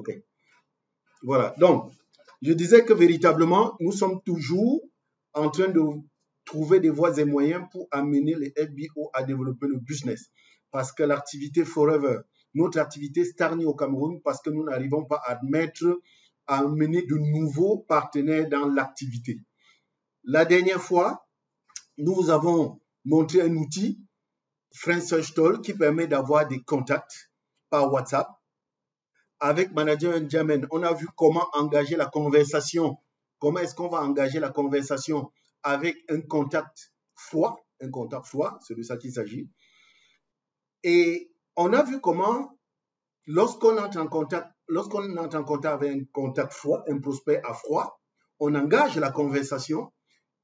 OK. Voilà. Donc, je disais que véritablement, nous sommes toujours en train de trouver des voies et moyens pour amener les FBO à développer le business. Parce que l'activité Forever, notre activité stagne au Cameroun parce que nous n'arrivons pas à amener de nouveaux partenaires dans l'activité. La dernière fois, nous vous avons montré un outil, Friend Search Tool, qui permet d'avoir des contacts par WhatsApp. Avec Manager N'Djamène, on a vu comment engager la conversation. Comment est-ce qu'on va engager la conversation avec un contact froid, c'est de ça qu'il s'agit. Et on a vu comment, lorsqu'on entre en contact avec un contact froid, un prospect à froid, on engage la conversation.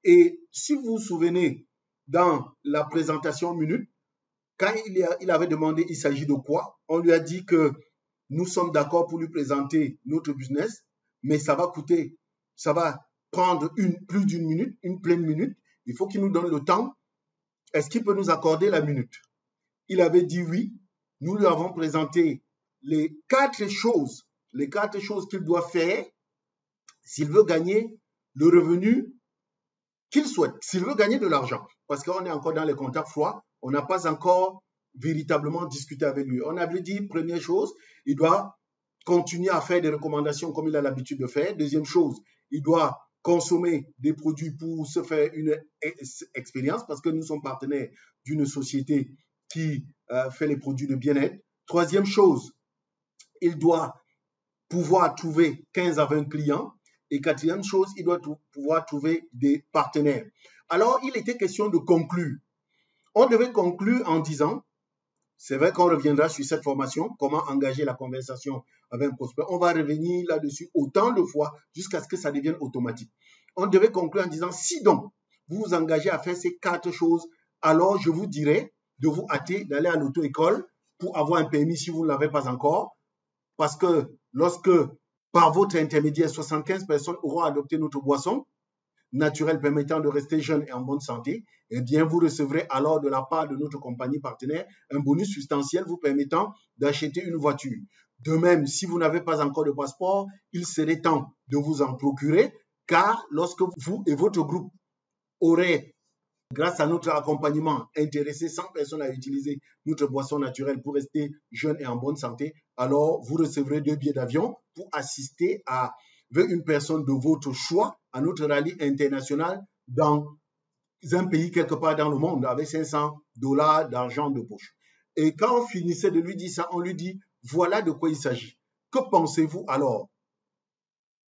Et si vous vous souvenez, dans la présentation minute, quand il avait demandé il s'agit de quoi, on lui a dit que nous sommes d'accord pour lui présenter notre business, mais ça va prendre plus d'une minute, une pleine minute. Il faut qu'il nous donne le temps. Est-ce qu'il peut nous accorder la minute? Il avait dit oui. Nous lui avons présenté les quatre choses qu'il doit faire s'il veut gagner le revenu qu'il souhaite, s'il veut gagner de l'argent. Parce qu'on est encore dans les contacts froids, on n'a pas encore véritablement discuté avec lui. On avait dit, première chose, il doit continuer à faire des recommandations comme il a l'habitude de faire. Deuxième chose, il doit consommer des produits pour se faire une expérience parce que nous sommes partenaires d'une société qui fait les produits de bien-être. Troisième chose, il doit pouvoir trouver 15 à 20 clients. Et quatrième chose, il doit pouvoir trouver des partenaires. Alors, il était question de conclure. On devait conclure en disant, c'est vrai qu'on reviendra sur cette formation, comment engager la conversation avec un prospect. On va revenir là-dessus autant de fois jusqu'à ce que ça devienne automatique. On devait conclure en disant, si donc vous vous engagez à faire ces quatre choses, alors je vous dirais de vous hâter d'aller à l'auto-école pour avoir un permis si vous ne l'avez pas encore. Parce que lorsque, par votre intermédiaire, 75 personnes auront adopté notre boisson naturelle permettant de rester jeune et en bonne santé, eh bien, vous recevrez alors de la part de notre compagnie partenaire un bonus substantiel vous permettant d'acheter une voiture. De même, si vous n'avez pas encore de passeport, il serait temps de vous en procurer, car lorsque vous et votre groupe aurez, grâce à notre accompagnement, intéressé 100 personnes à utiliser notre boisson naturelle pour rester jeune et en bonne santé, alors vous recevrez 2 billets d'avion pour assister avec une personne de votre choix à notre rallye international dans un pays quelque part dans le monde avec $500 d'argent de poche. Et quand on finissait de lui dire ça, on lui dit, voilà de quoi il s'agit. Que pensez-vous alors?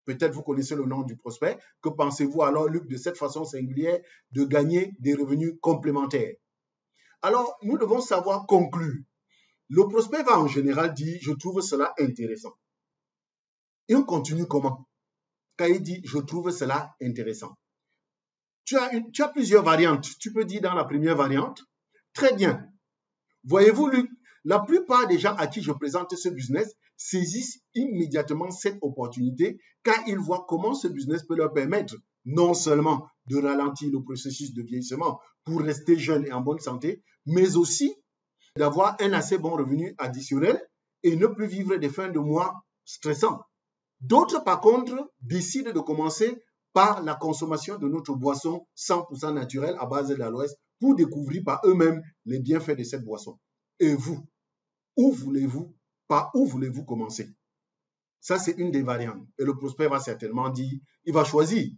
Peut-être vous connaissez le nom du prospect. Que pensez-vous alors, Luc, de cette façon singulière de gagner des revenus complémentaires? Alors, nous devons savoir conclure. Le prospect va en général dire, je trouve cela intéressant. Et on continue comment? Quand il dit, je trouve cela intéressant. Tu as plusieurs variantes. Tu peux dire dans la première variante, très bien. Voyez-vous, Luc, la plupart des gens à qui je présente ce business saisissent immédiatement cette opportunité car ils voient comment ce business peut leur permettre non seulement de ralentir le processus de vieillissement pour rester jeune et en bonne santé, mais aussi d'avoir un assez bon revenu additionnel et ne plus vivre des fins de mois stressants. D'autres, par contre, décident de commencer par la consommation de notre boisson 100% naturelle à base d'aloès pour découvrir par eux-mêmes les bienfaits de cette boisson. Et vous, par où voulez-vous commencer? Ça, c'est une des variantes. Et le prospect va certainement dire, il va choisir.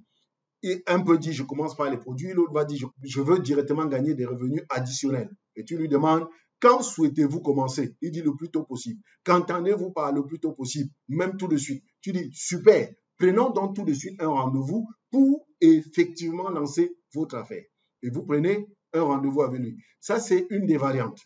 Et un peut dire, je commence par les produits, l'autre va dire, je veux directement gagner des revenus additionnels. Et tu lui demandes, quand souhaitez-vous commencer? Il dit le plus tôt possible. Qu'entendez-vous par le plus tôt possible? Même tout de suite. Tu dis, super, prenons donc tout de suite un rendez-vous pour effectivement lancer votre affaire. Et vous prenez un rendez-vous avec lui. Ça, c'est une des variantes.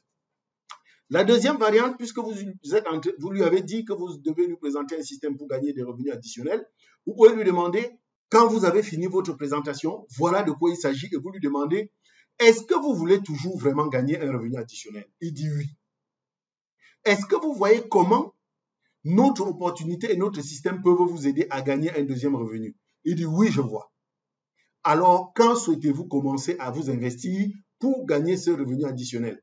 La deuxième variante, puisque vous lui avez dit que vous devez lui présenter un système pour gagner des revenus additionnels, vous pouvez lui demander, quand vous avez fini votre présentation, voilà de quoi il s'agit, et vous lui demandez, est-ce que vous voulez toujours vraiment gagner un revenu additionnel? Il dit oui. Est-ce que vous voyez comment notre opportunité et notre système peuvent vous aider à gagner un deuxième revenu? Il dit oui, je vois. Alors, quand souhaitez-vous commencer à vous investir pour gagner ce revenu additionnel?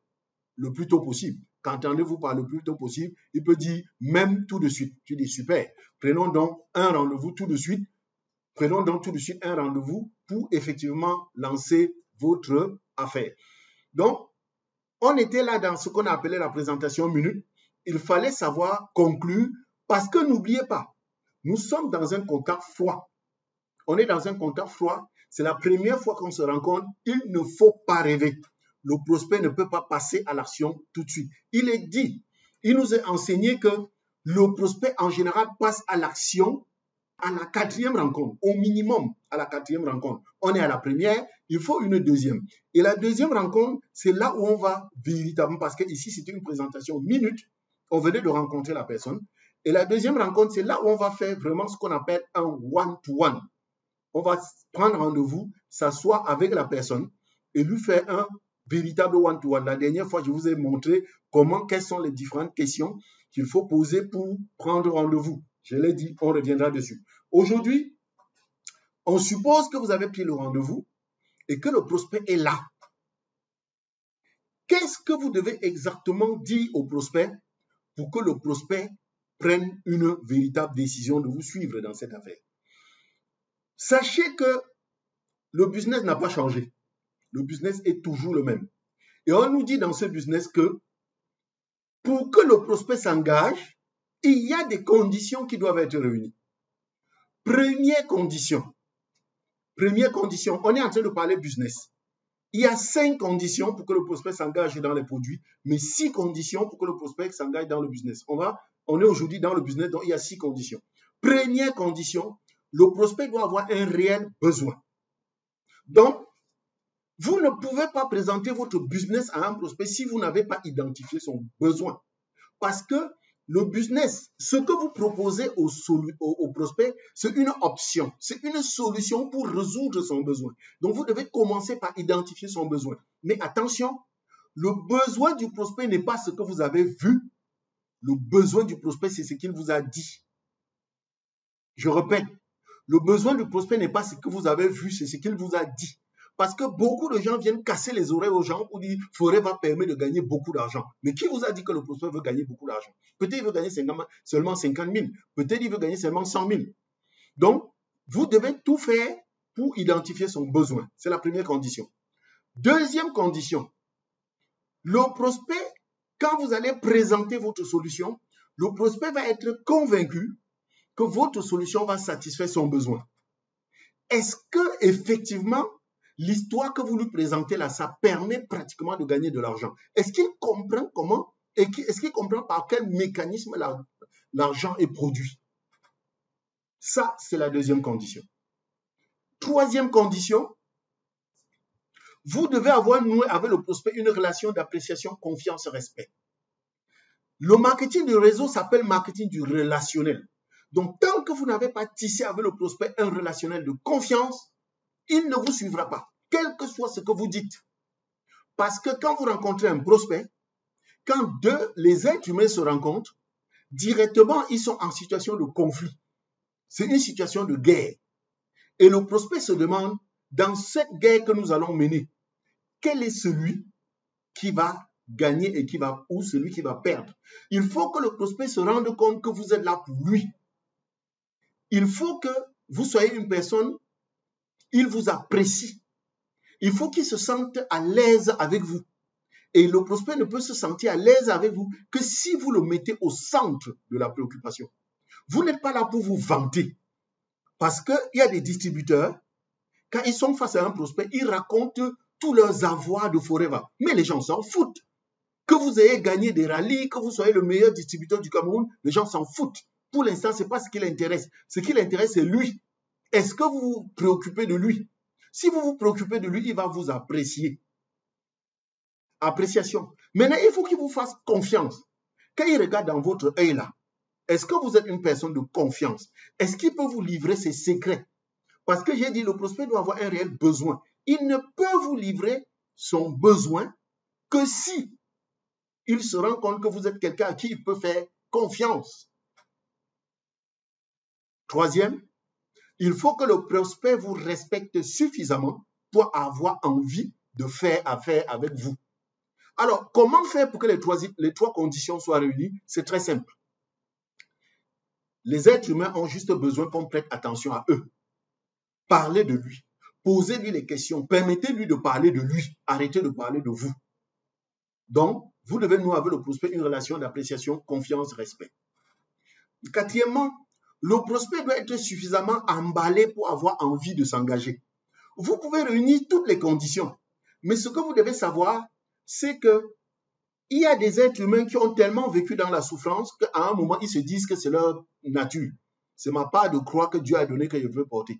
Le plus tôt possible. qu'entendez-vous par le plus tôt possible? Il peut dire même tout de suite. Tu dis super. Prenons donc un rendez-vous tout de suite. Prenons donc tout de suite un rendez-vous pour effectivement lancer votre affaire. Donc, on était là dans ce qu'on appelait la présentation minute. Il fallait savoir conclure parce que n'oubliez pas, nous sommes dans un contact froid. On est dans un contact froid. C'est la première fois qu'on se rencontre. Il ne faut pas rêver. Le prospect ne peut pas passer à l'action tout de suite. Il est dit, il nous est enseigné que le prospect en général passe à l'action à la 4e rencontre, au minimum à la 4e rencontre. On est à la première, il faut une deuxième. Et la deuxième rencontre, c'est là où on va véritablement, parce que ici c'était une présentation minute, on venait de rencontrer la personne. Et la deuxième rencontre, c'est là où on va faire vraiment ce qu'on appelle un one-to-one. On va prendre rendez-vous, s'asseoir avec la personne et lui faire un véritable one-to-one. La dernière fois, je vous ai montré quelles sont les différentes questions qu'il faut poser pour prendre rendez-vous. Je l'ai dit, on reviendra dessus. Aujourd'hui, on suppose que vous avez pris le rendez-vous et que le prospect est là. Qu'est-ce que vous devez exactement dire au prospect pour que le prospect prenne une véritable décision de vous suivre dans cette affaire? Sachez que le business n'a pas changé. Le business est toujours le même. Et on nous dit dans ce business que pour que le prospect s'engage, il y a des conditions qui doivent être réunies. Première condition, on est en train de parler business. Il y a 5 conditions pour que le prospect s'engage dans les produits, mais 6 conditions pour que le prospect s'engage dans le business. On est aujourd'hui dans le business, donc il y a 6 conditions. Première condition, le prospect doit avoir un réel besoin. Donc, vous ne pouvez pas présenter votre business à un prospect si vous n'avez pas identifié son besoin. Parce que le business, ce que vous proposez au prospect, c'est une option, c'est une solution pour résoudre son besoin. Donc, vous devez commencer par identifier son besoin. Mais attention, le besoin du prospect n'est pas ce que vous avez vu. Le besoin du prospect, c'est ce qu'il vous a dit. Je répète, le besoin du prospect n'est pas ce que vous avez vu, c'est ce qu'il vous a dit. Parce que beaucoup de gens viennent casser les oreilles aux gens pour dire « Forêt va permettre de gagner beaucoup d'argent ». Mais qui vous a dit que le prospect veut gagner beaucoup d'argent? Peut-être il veut gagner seulement 50 000. Peut-être il veut gagner seulement 100 000. Donc, vous devez tout faire pour identifier son besoin. C'est la première condition. Deuxième condition, le prospect, quand vous allez présenter votre solution, le prospect va être convaincu que votre solution va satisfaire son besoin. Est-ce que effectivement l'histoire que vous lui présentez là, ça permet pratiquement de gagner de l'argent? Est-ce qu'il comprend comment, est-ce qu'il comprend par quel mécanisme l'argent est produit? Ça, c'est la deuxième condition. Troisième condition, vous devez avoir noué avec le prospect une relation d'appréciation, confiance, respect. Le marketing du réseau s'appelle marketing du relationnel. Donc, tant que vous n'avez pas tissé avec le prospect un relationnel de confiance, il ne vous suivra pas, quel que soit ce que vous dites. Parce que quand vous rencontrez un prospect, quand les êtres humains se rencontrent, directement, ils sont en situation de conflit. C'est une situation de guerre. Et le prospect se demande, dans cette guerre que nous allons mener, quel est celui qui va gagner et ou celui qui va perdre? Il faut que le prospect se rende compte que vous êtes là pour lui. Il faut que vous soyez une personne, il vous apprécie. Il faut qu'il se sente à l'aise avec vous. Et le prospect ne peut se sentir à l'aise avec vous que si vous le mettez au centre de la préoccupation. Vous n'êtes pas là pour vous vanter. Parce qu'il y a des distributeurs, quand ils sont face à un prospect, ils racontent tous leurs avoirs de Forever. Mais les gens s'en foutent. Que vous ayez gagné des rallyes, que vous soyez le meilleur distributeur du Cameroun, les gens s'en foutent. Pour l'instant, ce n'est pas ce qui l'intéresse. Ce qui l'intéresse, c'est lui. Est-ce que vous vous préoccupez de lui? Si vous vous préoccupez de lui, il va vous apprécier. Appréciation. Maintenant, il faut qu'il vous fasse confiance. Quand il regarde dans votre œil là, est-ce que vous êtes une personne de confiance? Est-ce qu'il peut vous livrer ses secrets? Parce que j'ai dit, le prospect doit avoir un réel besoin. Il ne peut vous livrer son besoin que si il se rend compte que vous êtes quelqu'un à qui il peut faire confiance. Troisième, il faut que le prospect vous respecte suffisamment pour avoir envie de faire affaire avec vous. Alors, comment faire pour que les trois conditions soient réunies? C'est très simple. Les êtres humains ont juste besoin qu'on prête attention à eux. Parlez de lui. Posez-lui les questions. Permettez-lui de parler de lui. Arrêtez de parler de vous. Donc, vous devez nouer avec le prospect une relation d'appréciation, confiance, respect. Quatrièmement, le prospect doit être suffisamment emballé pour avoir envie de s'engager. Vous pouvez réunir toutes les conditions, mais ce que vous devez savoir, c'est que il y a des êtres humains qui ont tellement vécu dans la souffrance qu'à un moment, ils se disent que c'est leur nature. C'est ma part de croix que Dieu a donné que je veux porter.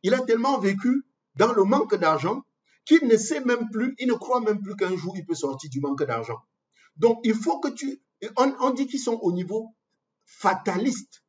Il a tellement vécu dans le manque d'argent qu'il ne sait même plus, il ne croit même plus qu'un jour il peut sortir du manque d'argent. Donc, il faut que on dit qu'ils sont au niveau fataliste.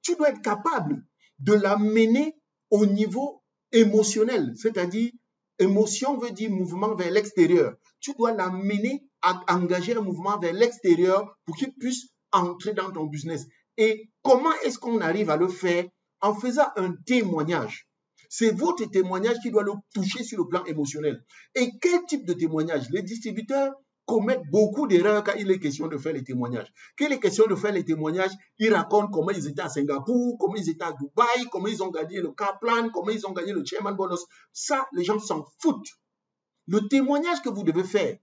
Tu dois être capable de l'amener au niveau émotionnel, c'est-à-dire, émotion veut dire mouvement vers l'extérieur. Tu dois l'amener à engager un mouvement vers l'extérieur pour qu'il puisse entrer dans ton business. Et comment est-ce qu'on arrive à le faire? En faisant un témoignage. C'est votre témoignage qui doit le toucher sur le plan émotionnel. Et quel type de témoignage? Les distributeurs commettent beaucoup d'erreurs quand il est question de faire les témoignages. Quand il est question de faire les témoignages, ils racontent comment ils étaient à Singapour, comment ils étaient à Dubaï, comment ils ont gagné le Kaplan, comment ils ont gagné le Chairman Bonus. Ça, les gens s'en foutent. Le témoignage que vous devez faire,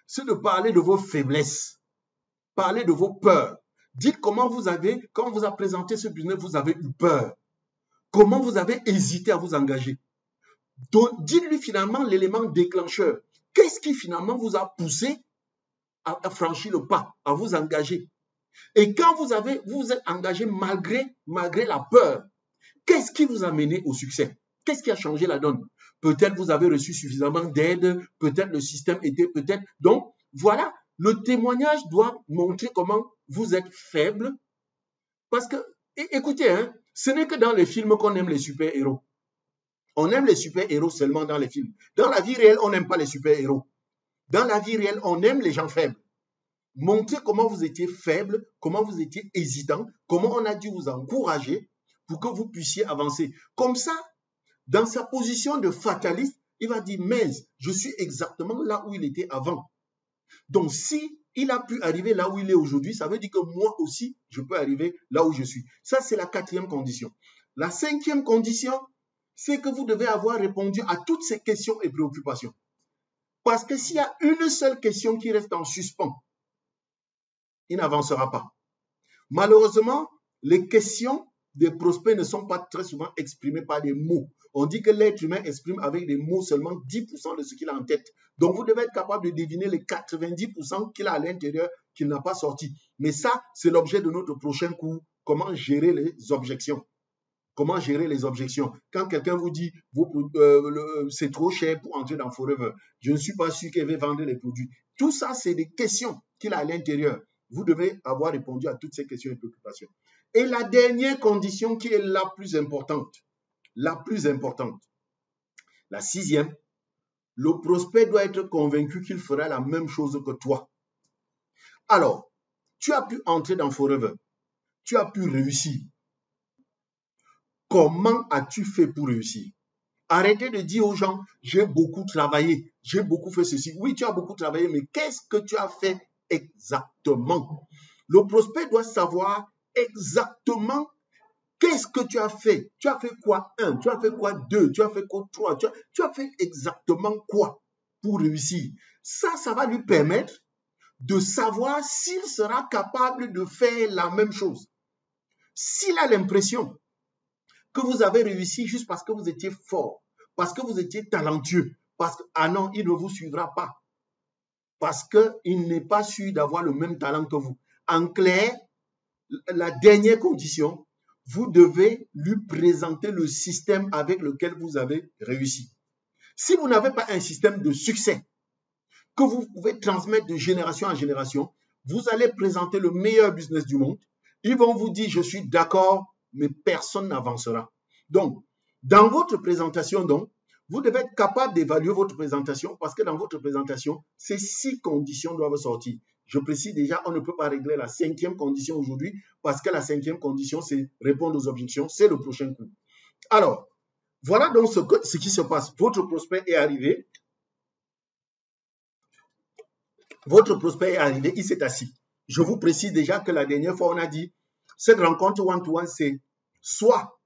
c'est de parler de vos faiblesses, parler de vos peurs. Dites comment vous avez, quand on vous a présenté ce business, vous avez eu peur. Comment vous avez hésité à vous engager. Dites-lui finalement l'élément déclencheur. Qu'est-ce qui finalement vous a poussé à franchir le pas, à vous engager? Et quand vous êtes engagé malgré la peur, qu'est-ce qui vous a mené au succès? Qu'est-ce qui a changé la donne? Peut-être vous avez reçu suffisamment d'aide, peut-être le système était, peut-être. Donc, voilà, le témoignage doit montrer comment vous êtes faible. Parce que, écoutez, hein, ce n'est que dans les films qu'on aime les super-héros. On aime les super-héros seulement dans les films. Dans la vie réelle, on n'aime pas les super-héros. Dans la vie réelle, on aime les gens faibles. Montrez comment vous étiez faible, comment vous étiez hésitant, comment on a dû vous encourager pour que vous puissiez avancer. Comme ça, dans sa position de fataliste, il va dire, mais je suis exactement là où il était avant. Donc, si il a pu arriver là où il est aujourd'hui, ça veut dire que moi aussi, je peux arriver là où je suis. Ça, c'est la quatrième condition. La cinquième condition, c'est que vous devez avoir répondu à toutes ces questions et préoccupations. Parce que s'il y a une seule question qui reste en suspens, il n'avancera pas. Malheureusement, les questions des prospects ne sont pas très souvent exprimées par des mots. On dit que l'être humain exprime avec des mots seulement 10% de ce qu'il a en tête. Donc, vous devez être capable de deviner les 90% qu'il a à l'intérieur qu'il n'a pas sorti. Mais ça, c'est l'objet de notre prochain cours. Comment gérer les objections? Comment gérer les objections? Quand quelqu'un vous dit c'est trop cher pour entrer dans Forever, je ne suis pas sûr qu'elle va vendre les produits. Tout ça, c'est des questions qu'il a à l'intérieur. Vous devez avoir répondu à toutes ces questions et préoccupations. Et la dernière condition qui est la plus importante, la sixième, le prospect doit être convaincu qu'il fera la même chose que toi. Alors, tu as pu entrer dans Forever, tu as pu réussir. Comment as-tu fait pour réussir? Arrêtez de dire aux gens, j'ai beaucoup travaillé, j'ai beaucoup fait ceci. Oui, tu as beaucoup travaillé, mais qu'est-ce que tu as fait exactement? Le prospect doit savoir exactement qu'est-ce que tu as fait. Tu as fait quoi 1, tu as fait quoi 2, tu as fait quoi 3, tu as fait exactement quoi pour réussir? Ça va lui permettre de savoir s'il sera capable de faire la même chose. S'il a l'impression que vous avez réussi juste parce que vous étiez fort, parce que vous étiez talentueux, parce que, ah non, il ne vous suivra pas. Parce qu'il n'est pas sûr d'avoir le même talent que vous. En clair, la dernière condition, vous devez lui présenter le système avec lequel vous avez réussi. Si vous n'avez pas un système de succès que vous pouvez transmettre de génération en génération, vous allez présenter le meilleur business du monde. Ils vont vous dire, je suis d'accord, mais personne n'avancera. Donc, dans votre présentation, vous devez être capable d'évaluer votre présentation parce que dans votre présentation, ces 6 conditions doivent sortir. Je précise déjà, on ne peut pas régler la 5e condition aujourd'hui parce que la 5e condition, c'est répondre aux objections. C'est le prochain cours. Alors, voilà donc ce qui se passe. Votre prospect est arrivé. votre prospect est arrivé, il s'est assis. Je vous précise déjà que la dernière fois, on a dit, cette rencontre one-to-one, c'est soit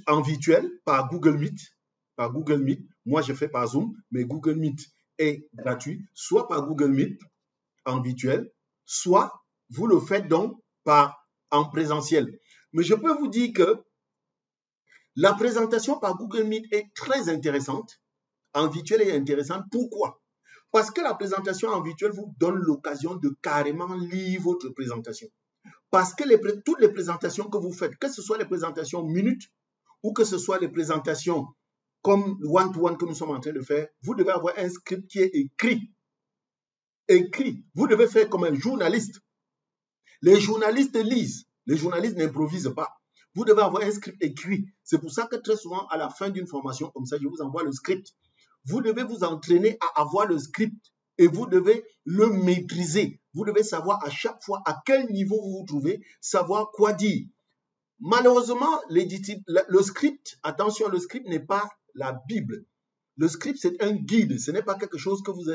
en virtuel, par Google Meet. Moi, je fais par Zoom, mais Google Meet est gratuit, soit par Google Meet en virtuel, soit vous le faites donc en présentiel. Mais je peux vous dire que la présentation par Google Meet est très intéressante. En virtuel, elle est intéressante. Pourquoi? Parce que la présentation en virtuel vous donne l'occasion de carrément lire votre présentation. Parce que toutes les présentations que vous faites, que ce soit les présentations minutes ou que ce soit les présentations comme one-to-one que nous sommes en train de faire, vous devez avoir un script qui est écrit. Vous devez faire comme un journaliste. Les journalistes lisent. Les journalistes n'improvisent pas. Vous devez avoir un script écrit. C'est pour ça que très souvent, à la fin d'une formation comme ça, je vous envoie le script. Vous devez vous entraîner à avoir le script et vous devez le maîtriser. Vous devez savoir à chaque fois à quel niveau vous vous trouvez, savoir quoi dire. Malheureusement, le script, attention, le script n'est pas la Bible. Le script, c'est un guide. Ce n'est pas quelque chose que vous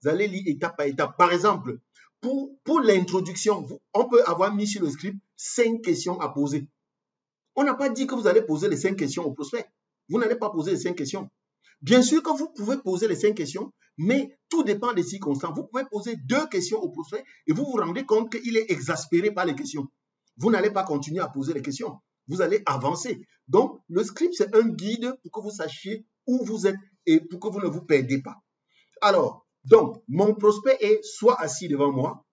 allez lire étape par étape. Par exemple, pour l'introduction, on peut avoir mis sur le script 5 questions à poser. On n'a pas dit que vous allez poser les 5 questions au prospect. Vous n'allez pas poser les 5 questions. Bien sûr que vous pouvez poser les 5 questions, mais tout dépend des circonstances. Vous pouvez poser 2 questions au prospect et vous vous rendez compte qu'il est exaspéré par les questions. Vous n'allez pas continuer à poser les questions. Vous allez avancer. Donc, le script, c'est un guide pour que vous sachiez où vous êtes et pour que vous ne vous perdez pas. Alors, donc, mon prospect est soit assis devant moi,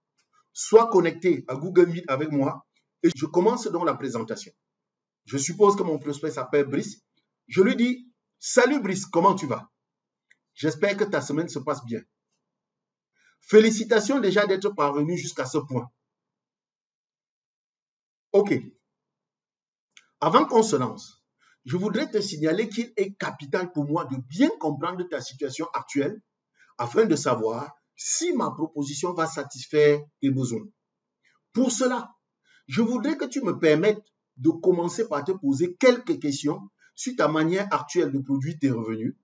soit connecté à Google Meet avec moi et je commence donc la présentation. Je suppose que mon prospect s'appelle Brice. Je lui dis, salut Brice, comment tu vas? J'espère que ta semaine se passe bien. Félicitations déjà d'être parvenu jusqu'à ce point. Ok. Avant qu'on se lance, je voudrais te signaler qu'il est capital pour moi de bien comprendre ta situation actuelle afin de savoir si ma proposition va satisfaire tes besoins. Pour cela, je voudrais que tu me permettes de commencer par te poser quelques questions sur ta manière actuelle de produire tes revenus,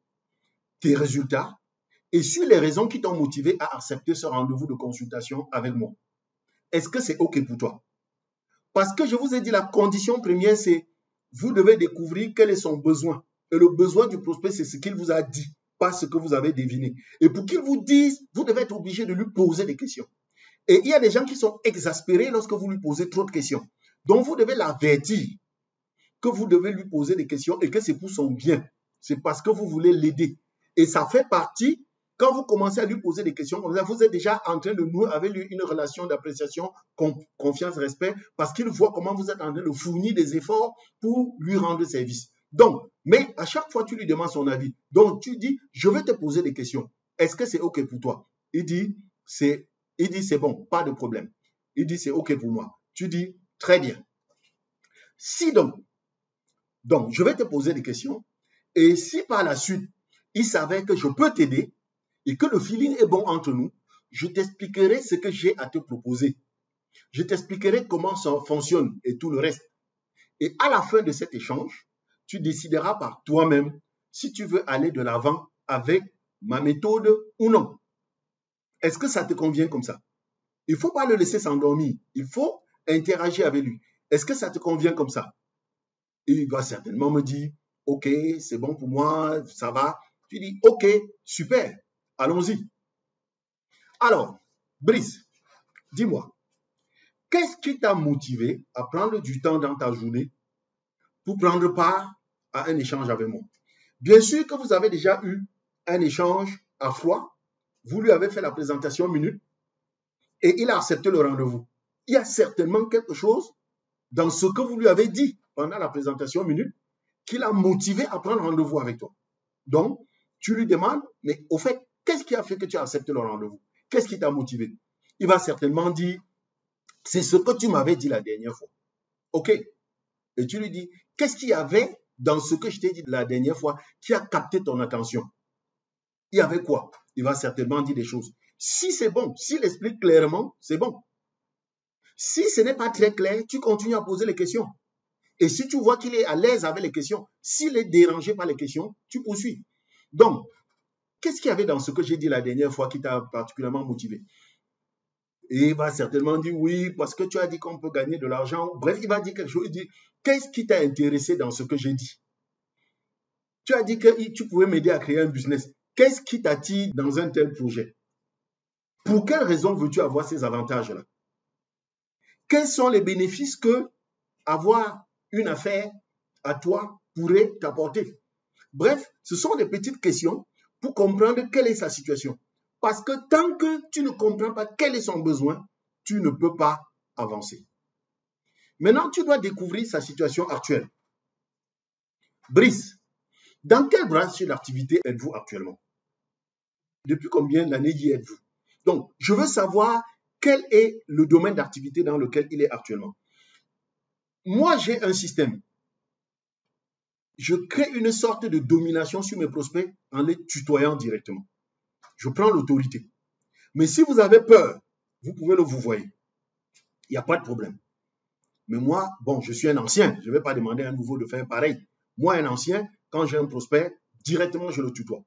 tes résultats et sur les raisons qui t'ont motivé à accepter ce rendez-vous de consultation avec moi. Est-ce que c'est OK pour toi? Parce que je vous ai dit, la condition première, c'est vous devez découvrir quel est son besoin. Et le besoin du prospect, c'est ce qu'il vous a dit, pas ce que vous avez deviné. Et pour qu'il vous dise, vous devez être obligé de lui poser des questions. Et il y a des gens qui sont exaspérés lorsque vous lui posez trop de questions. Donc, vous devez l'avertir que vous devez lui poser des questions et que c'est pour son bien. C'est parce que vous voulez l'aider. Et ça fait partie, quand vous commencez à lui poser des questions, vous êtes déjà en train de nouer avec lui une relation d'appréciation, confiance, respect, parce qu'il voit comment vous êtes en train de fournir des efforts pour lui rendre service. Donc, mais à chaque fois, tu lui demandes son avis. Donc, tu dis, je vais te poser des questions. Est-ce que c'est OK pour toi? Il dit, c'est bon, pas de problème. Il dit, c'est OK pour moi. Tu dis, très bien. Si donc, je vais te poser des questions. Et si par la suite, il s'avère que je peux t'aider et que le feeling est bon entre nous, je t'expliquerai ce que j'ai à te proposer. Je t'expliquerai comment ça fonctionne et tout le reste. Et à la fin de cet échange, tu décideras par toi-même si tu veux aller de l'avant avec ma méthode ou non. Est-ce que ça te convient comme ça? Il ne faut pas le laisser s'endormir. Il faut interagir avec lui. Est-ce que ça te convient comme ça? Et il va certainement me dire, OK, c'est bon pour moi, ça va. Tu dis, OK, super, allons-y. Alors, Brice, dis-moi, qu'est-ce qui t'a motivé à prendre du temps dans ta journée pour prendre part à un échange avec moi? Bien sûr que vous avez déjà eu un échange à froid. Vous lui avez fait la présentation minute et il a accepté le rendez-vous. Il y a certainement quelque chose dans ce que vous lui avez dit pendant la présentation minute qui l'a motivé à prendre rendez-vous avec toi. Donc, tu lui demandes, mais au fait, qu'est-ce qui a fait que tu as accepté le rendez-vous? Qu'est-ce qui t'a motivé? Il va certainement dire, c'est ce que tu m'avais dit la dernière fois. OK. Et tu lui dis, qu'est-ce qu'il y avait dans ce que je t'ai dit la dernière fois qui a capté ton attention? Il y avait quoi? Il va certainement dire des choses. Si c'est bon, s'il explique clairement, c'est bon. Si ce n'est pas très clair, tu continues à poser les questions. Et si tu vois qu'il est à l'aise avec les questions, s'il est dérangé par les questions, tu poursuis. Donc, qu'est-ce qu'il y avait dans ce que j'ai dit la dernière fois qui t'a particulièrement motivé? Et il va certainement dire oui, parce que tu as dit qu'on peut gagner de l'argent. Bref, il va dire quelque chose. Il dit, qu'est-ce qui t'a intéressé dans ce que j'ai dit? Tu as dit que tu pouvais m'aider à créer un business. Qu'est-ce qui t'attire dans un tel projet? Pour quelle raison veux-tu avoir ces avantages-là? Quels sont les bénéfices que avoir une affaire à toi pourrait t'apporter? Bref, ce sont des petites questions pour comprendre quelle est sa situation. Parce que tant que tu ne comprends pas quel est son besoin, tu ne peux pas avancer. Maintenant, tu dois découvrir sa situation actuelle. Brice, dans quelle branche d'activité êtes-vous actuellement? Depuis combien d'années y êtes-vous? Donc, je veux savoir quel est le domaine d'activité dans lequel il est actuellement. Moi, j'ai un système. Je crée une sorte de domination sur mes prospects en les tutoyant directement. Je prends l'autorité. Mais si vous avez peur, vous pouvez le vouvoyer. Il n'y a pas de problème. Mais moi, bon, je suis un ancien. Je ne vais pas demander à un nouveau de faire pareil. Moi, un ancien, quand j'ai un prospect, directement, je le tutoie.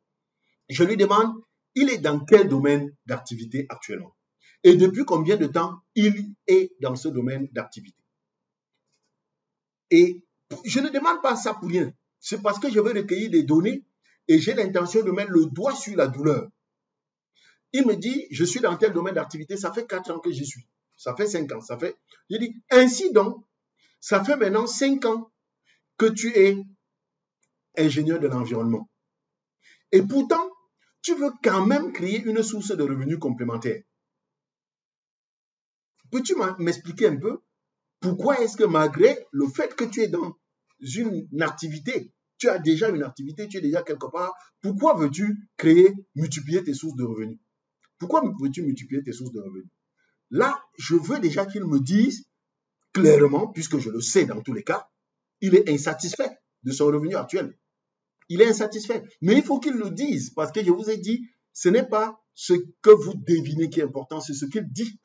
Je lui demande, il est dans quel domaine d'activité actuellement? Et depuis combien de temps il est dans ce domaine d'activité? Et je ne demande pas ça pour rien. C'est parce que je veux recueillir des données et j'ai l'intention de mettre le doigt sur la douleur. Il me dit, je suis dans tel domaine d'activité, ça fait 4 ans que j'y suis. Ça fait 5 ans. Je dis, ainsi donc, ça fait maintenant 5 ans que tu es ingénieur de l'environnement. Et pourtant, tu veux quand même créer une source de revenus complémentaire. Peux-tu m'expliquer un peu pourquoi est-ce que malgré le fait que tu es dans une activité, tu as déjà une activité, tu es déjà quelque part, pourquoi veux-tu multiplier tes sources de revenus? Pourquoi veux-tu multiplier tes sources de revenus? Là, je veux déjà qu'il me dise clairement, puisque je le sais dans tous les cas, il est insatisfait de son revenu actuel. Il est insatisfait. Mais il faut qu'il le dise, parce que je vous ai dit, ce n'est pas ce que vous devinez qui est important, c'est ce qu'il dit.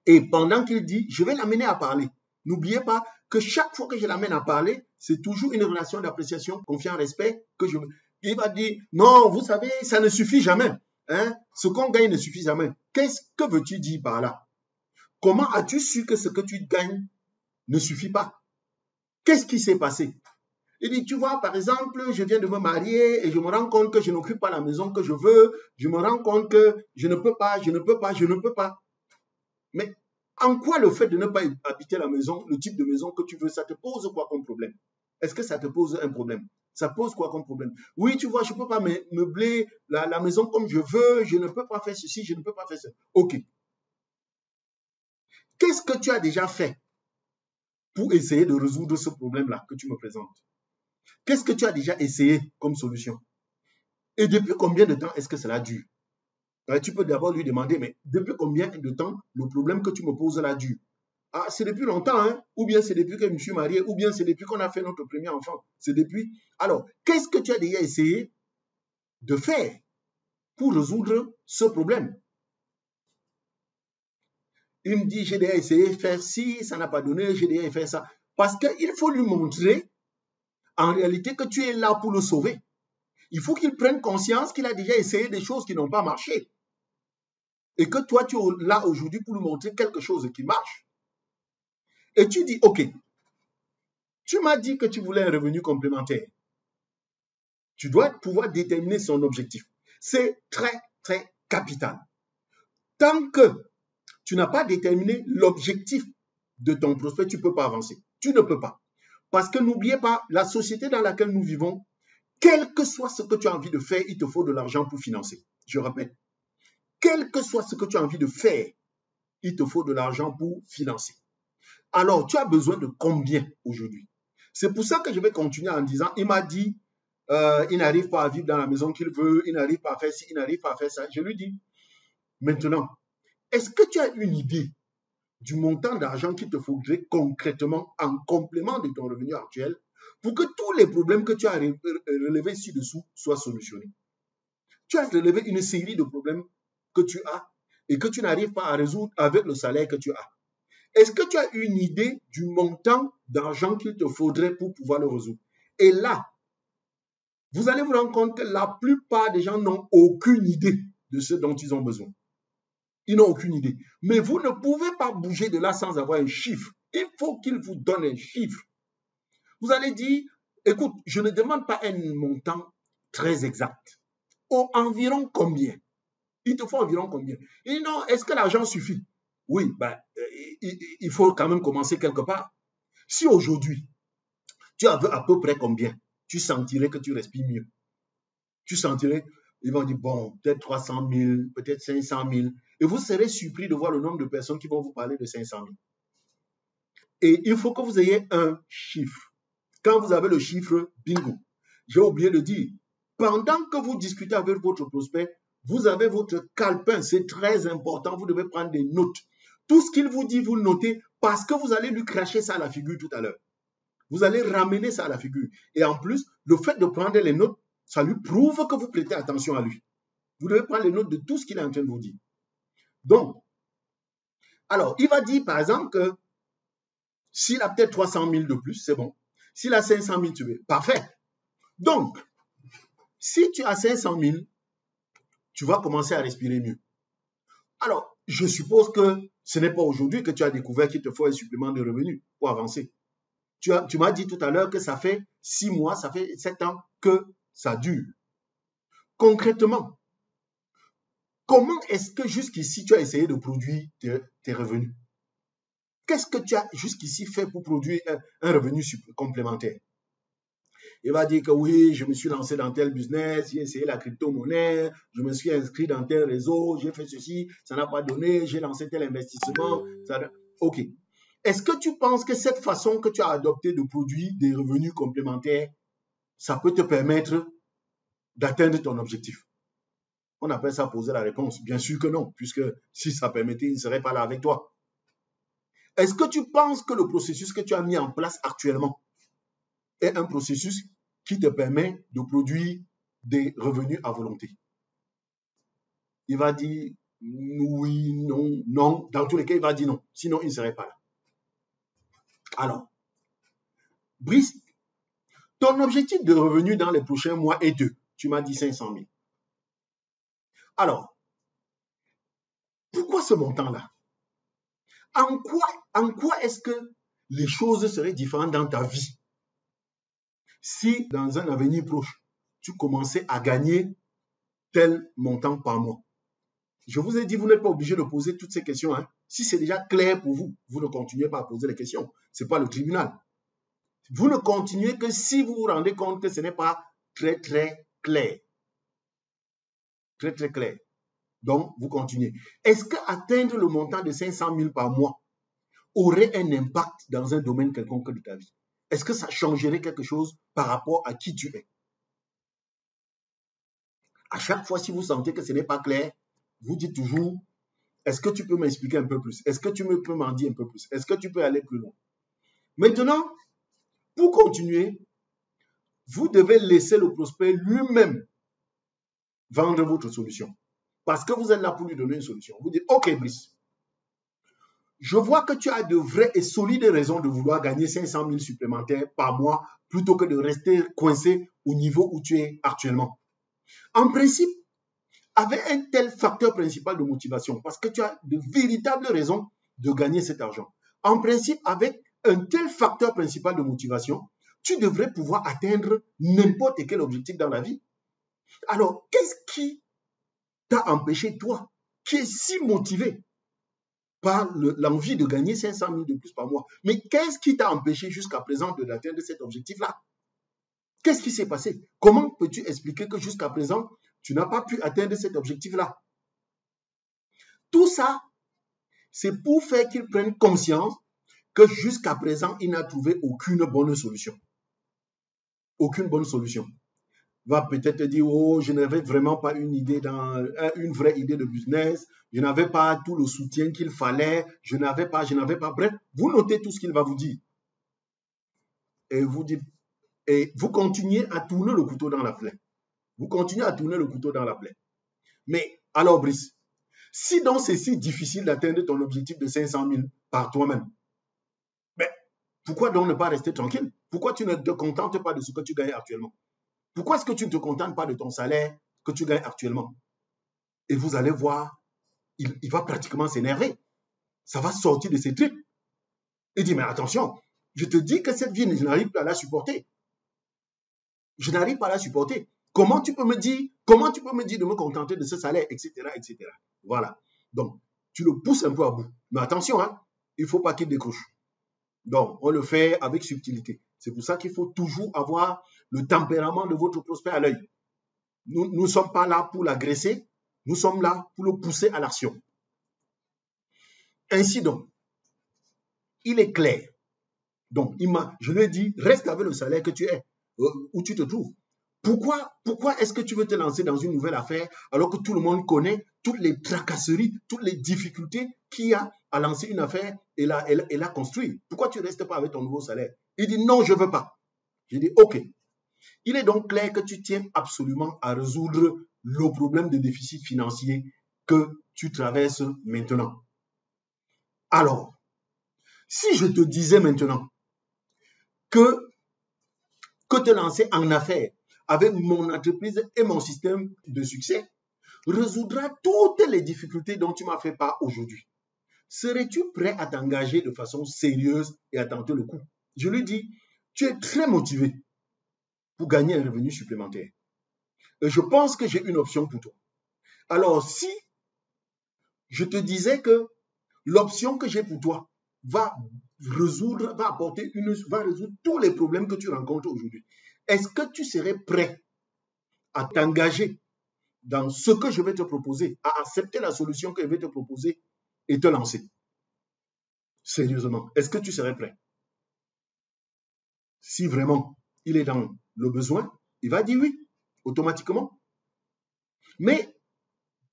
Et pendant qu'il dit, je vais l'amener à parler. N'oubliez pas que chaque fois que je l'amène à parler, c'est toujours une relation d'appréciation, confiance, respect que je veux. Il va dire, non, vous savez, ça ne suffit jamais. Hein? Ce qu'on gagne ne suffit jamais. Que veux-tu dire par là? Comment as-tu su que ce que tu gagnes ne suffit pas? Qu'est-ce qui s'est passé? Il dit, tu vois, par exemple, je viens de me marier et je me rends compte que je n'occupe pas la maison que je veux. Je me rends compte que je ne peux pas. Mais en quoi le fait de ne pas habiter la maison, le type de maison que tu veux, ça te pose quoi comme problème? Est-ce que ça te pose un problème? Ça pose quoi comme problème? Oui, tu vois, je ne peux pas meubler la maison comme je veux, je ne peux pas faire ceci, je ne peux pas faire ça. Ok. Qu'est-ce que tu as déjà fait pour essayer de résoudre ce problème-là que tu me présentes? Qu'est-ce que tu as déjà essayé comme solution? Et depuis combien de temps est-ce que cela dure? Tu peux d'abord lui demander, mais depuis combien de temps le problème que tu me poses là dure? Ah, c'est depuis longtemps, hein? Ou bien c'est depuis que je me suis marié, ou bien c'est depuis qu'on a fait notre premier enfant. C'est depuis. Alors, qu'est-ce que tu as déjà essayé de faire pour résoudre ce problème? Il me dit, j'ai déjà essayé de faire ci, ça n'a pas donné, j'ai déjà fait ça. Parce qu'il faut lui montrer, en réalité, que tu es là pour le sauver. Il faut qu'il prenne conscience qu'il a déjà essayé des choses qui n'ont pas marché. Et que toi, tu es là aujourd'hui pour lui montrer quelque chose qui marche. Et tu dis, ok, tu m'as dit que tu voulais un revenu complémentaire. Tu dois pouvoir déterminer son objectif. C'est très, très capital. Tant que tu n'as pas déterminé l'objectif de ton prospect, tu ne peux pas avancer. Tu ne peux pas. Parce que n'oubliez pas, la société dans laquelle nous vivons, quel que soit ce que tu as envie de faire, il te faut de l'argent pour financer. Je répète, quel que soit ce que tu as envie de faire, il te faut de l'argent pour financer. Alors, tu as besoin de combien aujourd'hui? C'est pour ça que je vais continuer en disant, il m'a dit, il n'arrive pas à vivre dans la maison qu'il veut, il n'arrive pas à faire ci, il n'arrive pas à faire ça. Je lui dis, maintenant, est-ce que tu as une idée du montant d'argent qu'il te faudrait concrètement en complément de ton revenu actuel pour que tous les problèmes que tu as relevés ci-dessous soient solutionnés? Tu as relevé une série de problèmes que tu as et que tu n'arrives pas à résoudre avec le salaire que tu as. Est-ce que tu as une idée du montant d'argent qu'il te faudrait pour pouvoir le résoudre? Et là, vous allez vous rendre compte que la plupart des gens n'ont aucune idée de ce dont ils ont besoin. Ils n'ont aucune idée. Mais vous ne pouvez pas bouger de là sans avoir un chiffre. Il faut qu'il vous donne un chiffre. Vous allez dire, écoute, je ne demande pas un montant très exact. Environ combien? Il te faut environ combien? Et non, est-ce que l'argent suffit? Oui, ben, il faut quand même commencer quelque part. Si aujourd'hui, tu as à peu près combien, tu sentirais que tu respires mieux. Tu sentirais, ils vont dire, bon, peut-être 300 000, peut-être 500 000. Et vous serez surpris de voir le nombre de personnes qui vont vous parler de 500 000. Et il faut que vous ayez un chiffre. Quand vous avez le chiffre, bingo. J'ai oublié de dire, pendant que vous discutez avec votre prospect, vous avez votre calepin. C'est très important. Vous devez prendre des notes. Tout ce qu'il vous dit, vous notez parce que vous allez lui cracher ça à la figure tout à l'heure. Vous allez ramener ça à la figure. Et en plus, le fait de prendre les notes, ça lui prouve que vous prêtez attention à lui. Vous devez prendre les notes de tout ce qu'il est en train de vous dire. Donc, alors, il va dire par exemple que s'il a peut-être 300 000 de plus, c'est bon. S'il a 500 000, tu veux. Parfait. Donc, si tu as 500 000, tu vas commencer à respirer mieux. Alors, je suppose que ce n'est pas aujourd'hui que tu as découvert qu'il te faut un supplément de revenus pour avancer. Tu m'as dit tout à l'heure que ça fait 6 mois, ça fait 7 ans que ça dure. Concrètement, comment est-ce que jusqu'ici tu as essayé de produire tes revenus? Qu'est-ce que tu as jusqu'ici fait pour produire un revenu complémentaire? Il va dire que oui, je me suis lancé dans tel business, j'ai essayé la crypto-monnaie, je me suis inscrit dans tel réseau, j'ai fait ceci, ça n'a pas donné, j'ai lancé tel investissement. OK. Est-ce que tu penses que cette façon que tu as adoptée de produire des revenus complémentaires, ça peut te permettre d'atteindre ton objectif? On appelle ça poser la réponse. Bien sûr que non, puisque si ça permettait, il ne serait pas là avec toi. Est-ce que tu penses que le processus que tu as mis en place actuellement est un processus qui te permet de produire des revenus à volonté? Il va dire oui, non, non. Dans tous les cas, il va dire non. Sinon, il ne serait pas là. Alors, Brice, ton objectif de revenu dans les prochains mois est de, tu m'as dit 500 000. Alors, pourquoi ce montant-là? En quoi est-ce que les choses seraient différentes dans ta vie si, dans un avenir proche, tu commençais à gagner tel montant par mois? Je vous ai dit, vous n'êtes pas obligé de poser toutes ces questions. Hein. Si c'est déjà clair pour vous, vous ne continuez pas à poser les questions. Ce n'est pas le tribunal. Vous ne continuez que si vous vous rendez compte que ce n'est pas très, très clair. Très, très clair. Donc, vous continuez. Est-ce qu'atteindre le montant de 500 000 par mois aurait un impact dans un domaine quelconque de ta vie? Est-ce que ça changerait quelque chose par rapport à qui tu es? À chaque fois, si vous sentez que ce n'est pas clair, vous dites toujours, est-ce que tu peux m'expliquer un peu plus? Est-ce que tu peux m'en dire un peu plus? Est-ce que tu peux aller plus loin? Maintenant, pour continuer, vous devez laisser le prospect lui-même vendre votre solution. Parce que vous êtes là pour lui donner une solution. Vous dites, OK, Brice, je vois que tu as de vraies et solides raisons de vouloir gagner 500 000 supplémentaires par mois plutôt que de rester coincé au niveau où tu es actuellement. En principe, avec un tel facteur principal de motivation, parce que tu as de véritables raisons de gagner cet argent. En principe, avec un tel facteur principal de motivation, tu devrais pouvoir atteindre n'importe quel objectif dans la vie. Alors, qu'est-ce qui t'a empêché, toi, qui es si motivé par l'envie de gagner 500 000 de plus par mois? Mais qu'est-ce qui t'a empêché jusqu'à présent d'atteindre cet objectif-là? Qu'est-ce qui s'est passé? Comment peux-tu expliquer que jusqu'à présent, tu n'as pas pu atteindre cet objectif-là? Tout ça, c'est pour faire qu'il prenne conscience que jusqu'à présent, il n'a trouvé aucune bonne solution. Aucune bonne solution. Il va peut-être te dire, oh, je n'avais vraiment pas une vraie idée de business, je n'avais pas tout le soutien qu'il fallait, je n'avais pas. Bref, vous notez tout ce qu'il va vous dire. Et vous continuez à tourner le couteau dans la plaie. Vous continuez à tourner le couteau dans la plaie. Mais alors, Brice, si donc c'est si difficile d'atteindre ton objectif de 500 000 par toi-même, pourquoi donc ne pas rester tranquille? Pourquoi tu ne te contentes pas de ce que tu gagnes actuellement? Pourquoi est-ce que tu ne te contentes pas de ton salaire que tu gagnes actuellement? Et vous allez voir, il va pratiquement s'énerver. Ça va sortir de ses tripes. Il dit, mais attention, je te dis que cette vie, je n'arrive pas à la supporter. Je n'arrive pas à la supporter. Comment tu peux me dire de me contenter de ce salaire, etc., etc. Voilà. Donc, tu le pousses un peu à bout. Mais attention, hein, il ne faut pas qu'il décroche. Donc, on le fait avec subtilité. C'est pour ça qu'il faut toujours avoir le tempérament de votre prospect à l'œil. Nous ne sommes pas là pour l'agresser, nous sommes là pour le pousser à l'action. Ainsi donc, il est clair. Donc, je lui ai dit, reste avec le salaire que tu es, où tu te trouves. Pourquoi est-ce que tu veux te lancer dans une nouvelle affaire alors que tout le monde connaît toutes les tracasseries, toutes les difficultés qu'il y a à lancer une affaire et la construire? Pourquoi tu ne restes pas avec ton nouveau salaire? Il dit non, je ne veux pas. J'ai dit ok. Il est donc clair que tu tiens absolument à résoudre le problème de déficit financier que tu traverses maintenant. Alors, si je te disais maintenant que te lancer en affaires avec mon entreprise et mon système de succès résoudra toutes les difficultés dont tu m'as fait part aujourd'hui, serais-tu prêt à t'engager de façon sérieuse et à tenter le coup? Je lui dis, tu es très motivé pour gagner un revenu supplémentaire. Et je pense que j'ai une option pour toi. Alors, si je te disais que l'option que j'ai pour toi va résoudre tous les problèmes que tu rencontres aujourd'hui, est-ce que tu serais prêt à t'engager dans ce que je vais te proposer, à accepter la solution que je vais te proposer et te lancer? Sérieusement, est-ce que tu serais prêt? Si vraiment il est dans le besoin, il va dire oui, automatiquement. Mais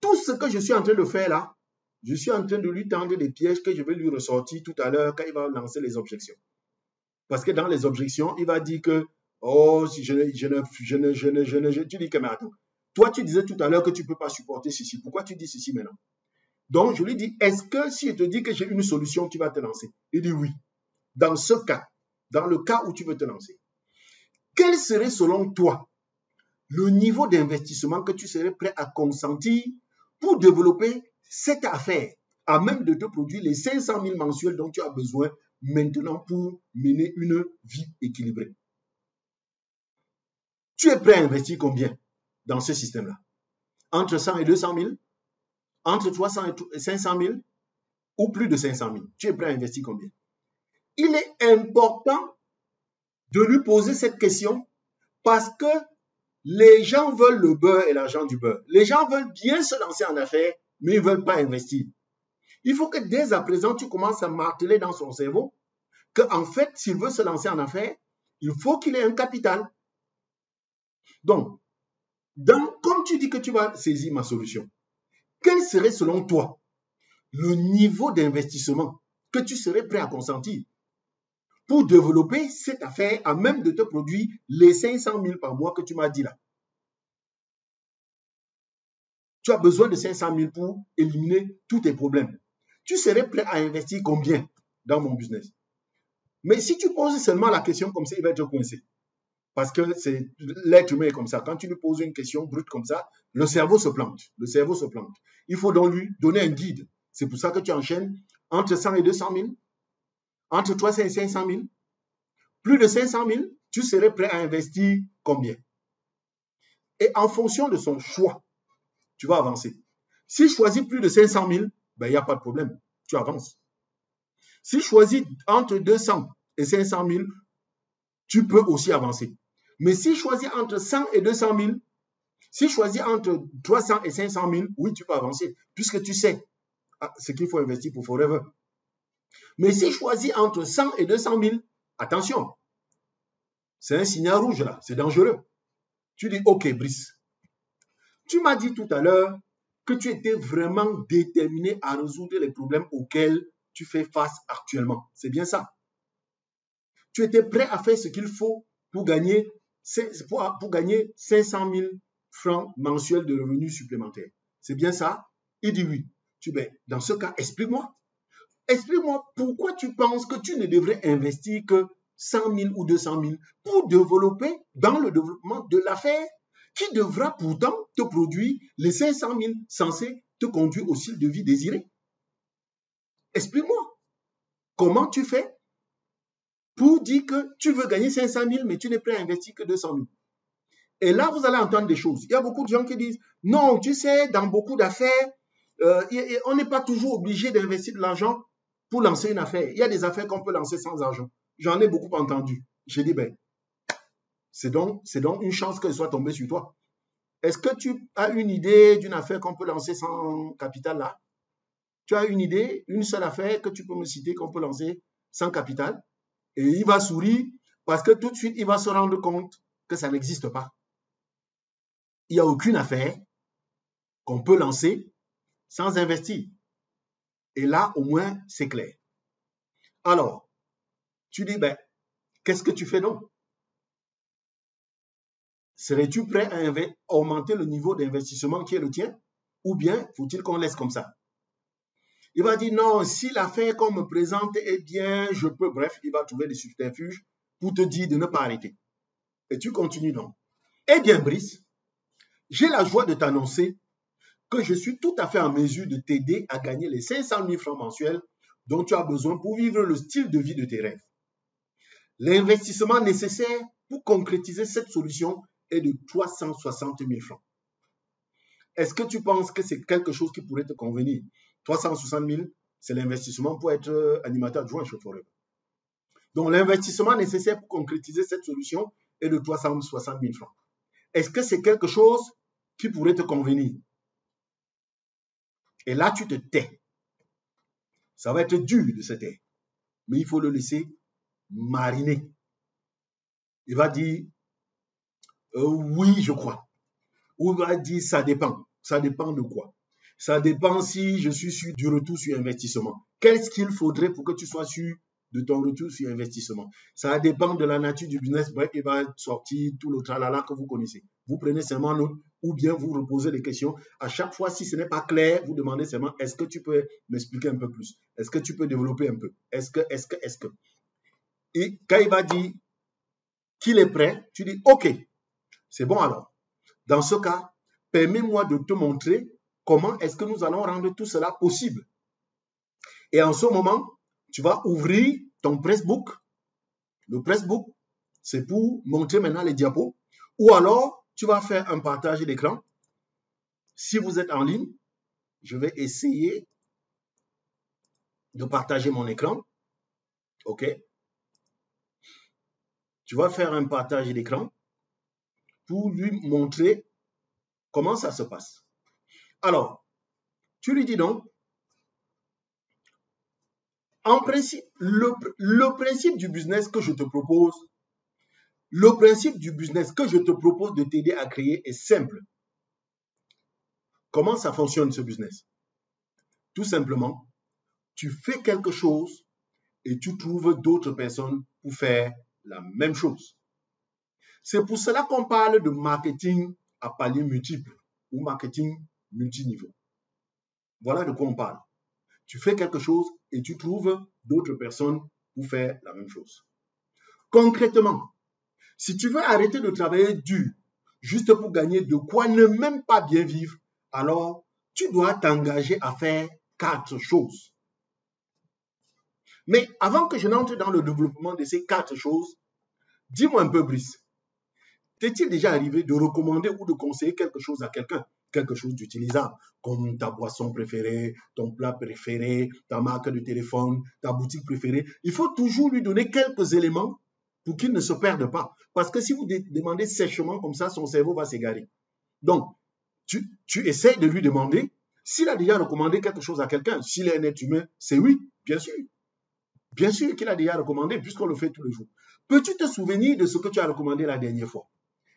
tout ce que je suis en train de faire là, je suis en train de lui tendre des pièges que je vais lui ressortir tout à l'heure quand il va lancer les objections. Parce que dans les objections, il va dire que, oh, si tu dis que, mais attends, toi tu disais tout à l'heure que tu ne peux pas supporter ceci, pourquoi tu dis ceci maintenant? Donc je lui dis, est-ce que si je te dis que j'ai une solution, tu vas te lancer? Il dit oui. Dans ce cas, dans le cas où tu veux te lancer, quel serait selon toi le niveau d'investissement que tu serais prêt à consentir pour développer cette affaire, à même de te produire les 500 000 mensuels dont tu as besoin maintenant pour mener une vie équilibrée? Tu es prêt à investir combien dans ce système-là? Entre 100 et 200 000? Entre 300 et 500 000? Ou plus de 500 000? Tu es prêt à investir combien? Il est important de lui poser cette question parce que les gens veulent le beurre et l'argent du beurre. Les gens veulent bien se lancer en affaires, mais ils ne veulent pas investir. Il faut que dès à présent, tu commences à marteler dans son cerveau qu'en fait, s'il veut se lancer en affaires, il faut qu'il ait un capital. Donc, comme tu dis que tu vas saisir ma solution, quel serait selon toi le niveau d'investissement que tu serais prêt à consentir pour développer cette affaire à même de te produire les 500 000 par mois que tu m'as dit là? Tu as besoin de 500 000 pour éliminer tous tes problèmes. Tu serais prêt à investir combien dans mon business? Mais si tu poses seulement la question comme ça, il va être coincé. Parce que l'être humain est comme ça. Quand tu lui poses une question brute comme ça, le cerveau se plante. Le cerveau se plante. Il faut donc lui donner un guide. C'est pour ça que tu enchaînes entre 100 et 200 000, entre 300 et 500 000. Plus de 500 000, tu serais prêt à investir combien? Et en fonction de son choix, tu vas avancer. Si je choisis plus de 500 000, ben, il n'y a pas de problème. Tu avances. Si je choisis entre 200 et 500 000, tu peux aussi avancer. Mais si je choisis entre 100 et 200 000, si je choisis entre 300 et 500 000, oui, tu peux avancer, puisque tu sais ce qu'il faut investir pour Forever. Mais si je choisis entre 100 et 200 000, attention, c'est un signal rouge là, c'est dangereux. Tu dis, ok, Brice, tu m'as dit tout à l'heure que tu étais vraiment déterminé à résoudre les problèmes auxquels tu fais face actuellement. C'est bien ça. Tu étais prêt à faire ce qu'il faut pour gagner 500 000 francs mensuels de revenus supplémentaires. C'est bien ça? Il dit oui. Dans ce cas, explique-moi. Explique-moi pourquoi tu penses que tu ne devrais investir que 100 000 ou 200 000 pour développer dans le développement de l'affaire qui devra pourtant te produire les 500 000 censés te conduire au style de vie désiré. Explique-moi, comment tu fais pour dire que tu veux gagner 500 000 mais tu n'es prêt à investir que 200 000? Et là, vous allez entendre des choses. Il y a beaucoup de gens qui disent, non, tu sais, dans beaucoup d'affaires, on n'est pas toujours obligé d'investir de l'argent pour lancer une affaire. Il y a des affaires qu'on peut lancer sans argent. J'en ai beaucoup entendu. J'ai dit, ben, c'est donc une chance qu'elle soit tombée sur toi. Est-ce que tu as une idée d'une affaire qu'on peut lancer sans capital là? Tu as une idée, une seule affaire que tu peux me citer qu'on peut lancer sans capital? Et il va sourire parce que tout de suite, il va se rendre compte que ça n'existe pas. Il n'y a aucune affaire qu'on peut lancer sans investir. Et là, au moins, c'est clair. Alors, tu dis, ben, qu'est-ce que tu fais donc? Serais-tu prêt à augmenter le niveau d'investissement qui est le tien? Ou bien faut-il qu'on laisse comme ça? Il va dire, non, si l'affaire qu'on me présente est bien, je peux. Bref, il va trouver des subterfuges pour te dire de ne pas arrêter. Et tu continues donc. Eh bien, Brice, j'ai la joie de t'annoncer que je suis tout à fait en mesure de t'aider à gagner les 500 000 francs mensuels dont tu as besoin pour vivre le style de vie de tes rêves. L'investissement nécessaire pour concrétiser cette solution est de 360 000 francs. Est-ce que tu penses que c'est quelque chose qui pourrait te convenir? 360 000, c'est l'investissement pour être animateur adjoint chez Forever. Donc, l'investissement nécessaire pour concrétiser cette solution est de 360 000 francs. Est-ce que c'est quelque chose qui pourrait te convenir? Et là, tu te tais. Ça va être dur de se taire. Mais il faut le laisser mariner. Il va dire, oui, je crois. Ou il va dire, ça dépend. Ça dépend de quoi? Ça dépend si je suis sûr du retour sur investissement. Qu'est-ce qu'il faudrait pour que tu sois sûr de ton retour sur investissement? Ça dépend de la nature du business. Bref, il va sortir tout le tralala que vous connaissez. Vous prenez seulement note ou bien vous reposez des questions. À chaque fois, si ce n'est pas clair, vous demandez seulement, est-ce que tu peux m'expliquer un peu plus? Est-ce que tu peux développer un peu? Est-ce que? Et quand il va dire qu'il est prêt, tu dis, OK, c'est bon alors. Dans ce cas, permets-moi de te montrer comment est-ce que nous allons rendre tout cela possible. Et en ce moment, tu vas ouvrir ton Pressbook. Le Pressbook, c'est pour montrer maintenant les diapos. Ou alors, tu vas faire un partage d'écran. Si vous êtes en ligne, je vais essayer de partager mon écran. OK? Tu vas faire un partage d'écran pour lui montrer comment ça se passe. Alors, tu lui dis donc, en principe, le principe du business que je te propose, de t'aider à créer est simple. Comment ça fonctionne ce business? Tout simplement, tu fais quelque chose et tu trouves d'autres personnes pour faire la même chose. C'est pour cela qu'on parle de marketing à paliers multiples ou marketing multiniveau. Voilà de quoi on parle. Tu fais quelque chose et tu trouves d'autres personnes pour faire la même chose. Concrètement, si tu veux arrêter de travailler dur juste pour gagner de quoi ne même pas bien vivre, alors tu dois t'engager à faire 4 choses. Mais avant que je n'entre dans le développement de ces 4 choses, dis-moi un peu, Brice, t'est-il déjà arrivé de recommander ou de conseiller quelque chose à quelqu'un? Quelque chose d'utilisable, comme ta boisson préférée, ton plat préféré, ta marque de téléphone, ta boutique préférée. Il faut toujours lui donner quelques éléments pour qu'il ne se perde pas. Parce que si vous demandez sèchement comme ça, son cerveau va s'égarer. Donc, tu essaies de lui demander s'il a déjà recommandé quelque chose à quelqu'un. S'il est un être humain, c'est oui, bien sûr. Bien sûr qu'il a déjà recommandé, puisqu'on le fait tous les jours. Peux-tu te souvenir de ce que tu as recommandé la dernière fois?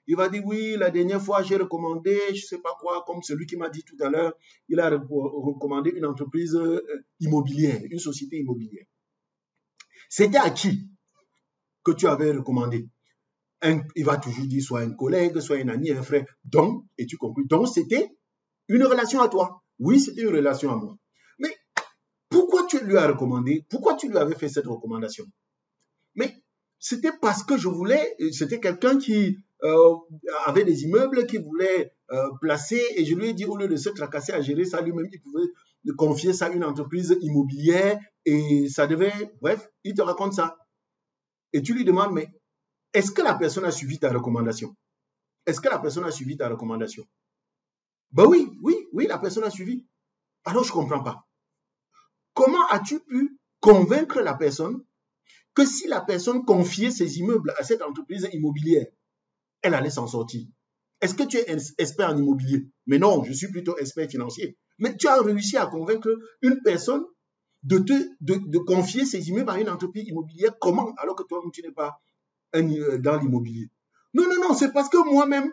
Il va dire, oui, la dernière fois, j'ai recommandé, je ne sais pas quoi, comme celui qui m'a dit tout à l'heure, il a recommandé une entreprise immobilière, une société immobilière. C'était à qui que tu avais recommandé? Il va toujours dire soit un collègue, soit un ami, un frère. Donc, et tu conclus, donc c'était une relation à toi. Oui, c'était une relation à moi. Mais pourquoi tu lui as recommandé? Pourquoi tu lui avais fait cette recommandation? Mais c'était parce que je voulais, c'était quelqu'un qui avait des immeubles qu'il voulait placer et je lui ai dit, au lieu de se tracasser à gérer ça lui-même, il pouvait confier ça à une entreprise immobilière et ça devait, bref, il te raconte ça. Et tu lui demandes, mais est-ce que la personne a suivi ta recommandation? Est-ce que la personne a suivi ta recommandation? Ben oui, la personne a suivi. Alors je ne comprends pas. Comment as-tu pu convaincre la personne que si la personne confiait ses immeubles à cette entreprise immobilière, elle allait s'en sortir? Est-ce que tu es expert en immobilier? Mais non, je suis plutôt expert financier. Mais tu as réussi à convaincre une personne de confier ses immeubles à une entreprise immobilière. Comment? Alors que toi-même, tu n'es pas dans l'immobilier. Non, c'est parce que moi-même,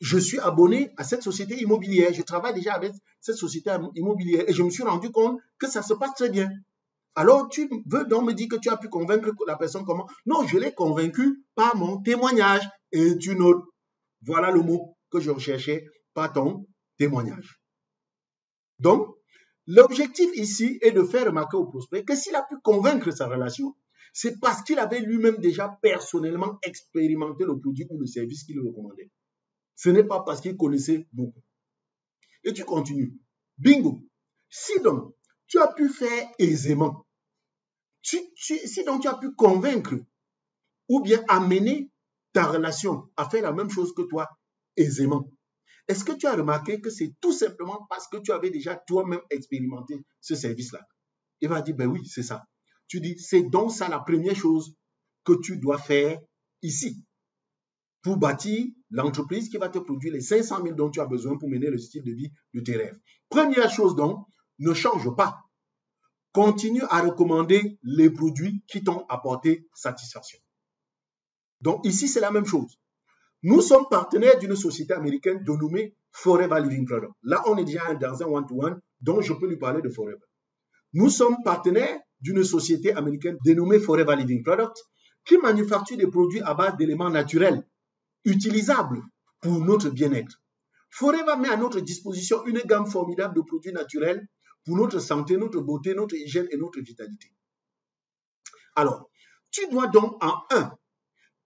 je suis abonné à cette société immobilière. Je travaille déjà avec cette société immobilière et je me suis rendu compte que ça se passe très bien. Alors, tu veux donc me dire que tu as pu convaincre la personne comment? Non, je l'ai convaincu par mon témoignage. Et tu notes, voilà le mot que je recherchais, par ton témoignage. Donc, l'objectif ici est de faire remarquer au prospect que s'il a pu convaincre sa relation, c'est parce qu'il avait lui-même déjà personnellement expérimenté le produit ou le service qu'il recommandait. Ce n'est pas parce qu'il connaissait beaucoup. Et tu continues. Bingo. Si donc, tu as pu faire aisément, si donc tu as pu convaincre ou bien amener ta relation à faire la même chose que toi aisément, est-ce que tu as remarqué que c'est tout simplement parce que tu avais déjà toi-même expérimenté ce service-là? Il va dire, ben oui, c'est ça. Tu dis, c'est donc ça la première chose que tu dois faire ici pour bâtir l'entreprise qui va te produire les 500 000 dont tu as besoin pour mener le style de vie de tes rêves. Première chose donc, ne change pas. Continue à recommander les produits qui t'ont apporté satisfaction. Donc ici, c'est la même chose. Nous sommes partenaires d'une société américaine dénommée Forever Living Product. Là, on est déjà dans un one-to-one, donc je peux lui parler de Forever. Nous sommes partenaires d'une société américaine dénommée Forever Living Product qui manufacture des produits à base d'éléments naturels utilisables pour notre bien-être. Forever met à notre disposition une gamme formidable de produits naturels pour notre santé, notre beauté, notre hygiène et notre vitalité. Alors, tu dois donc en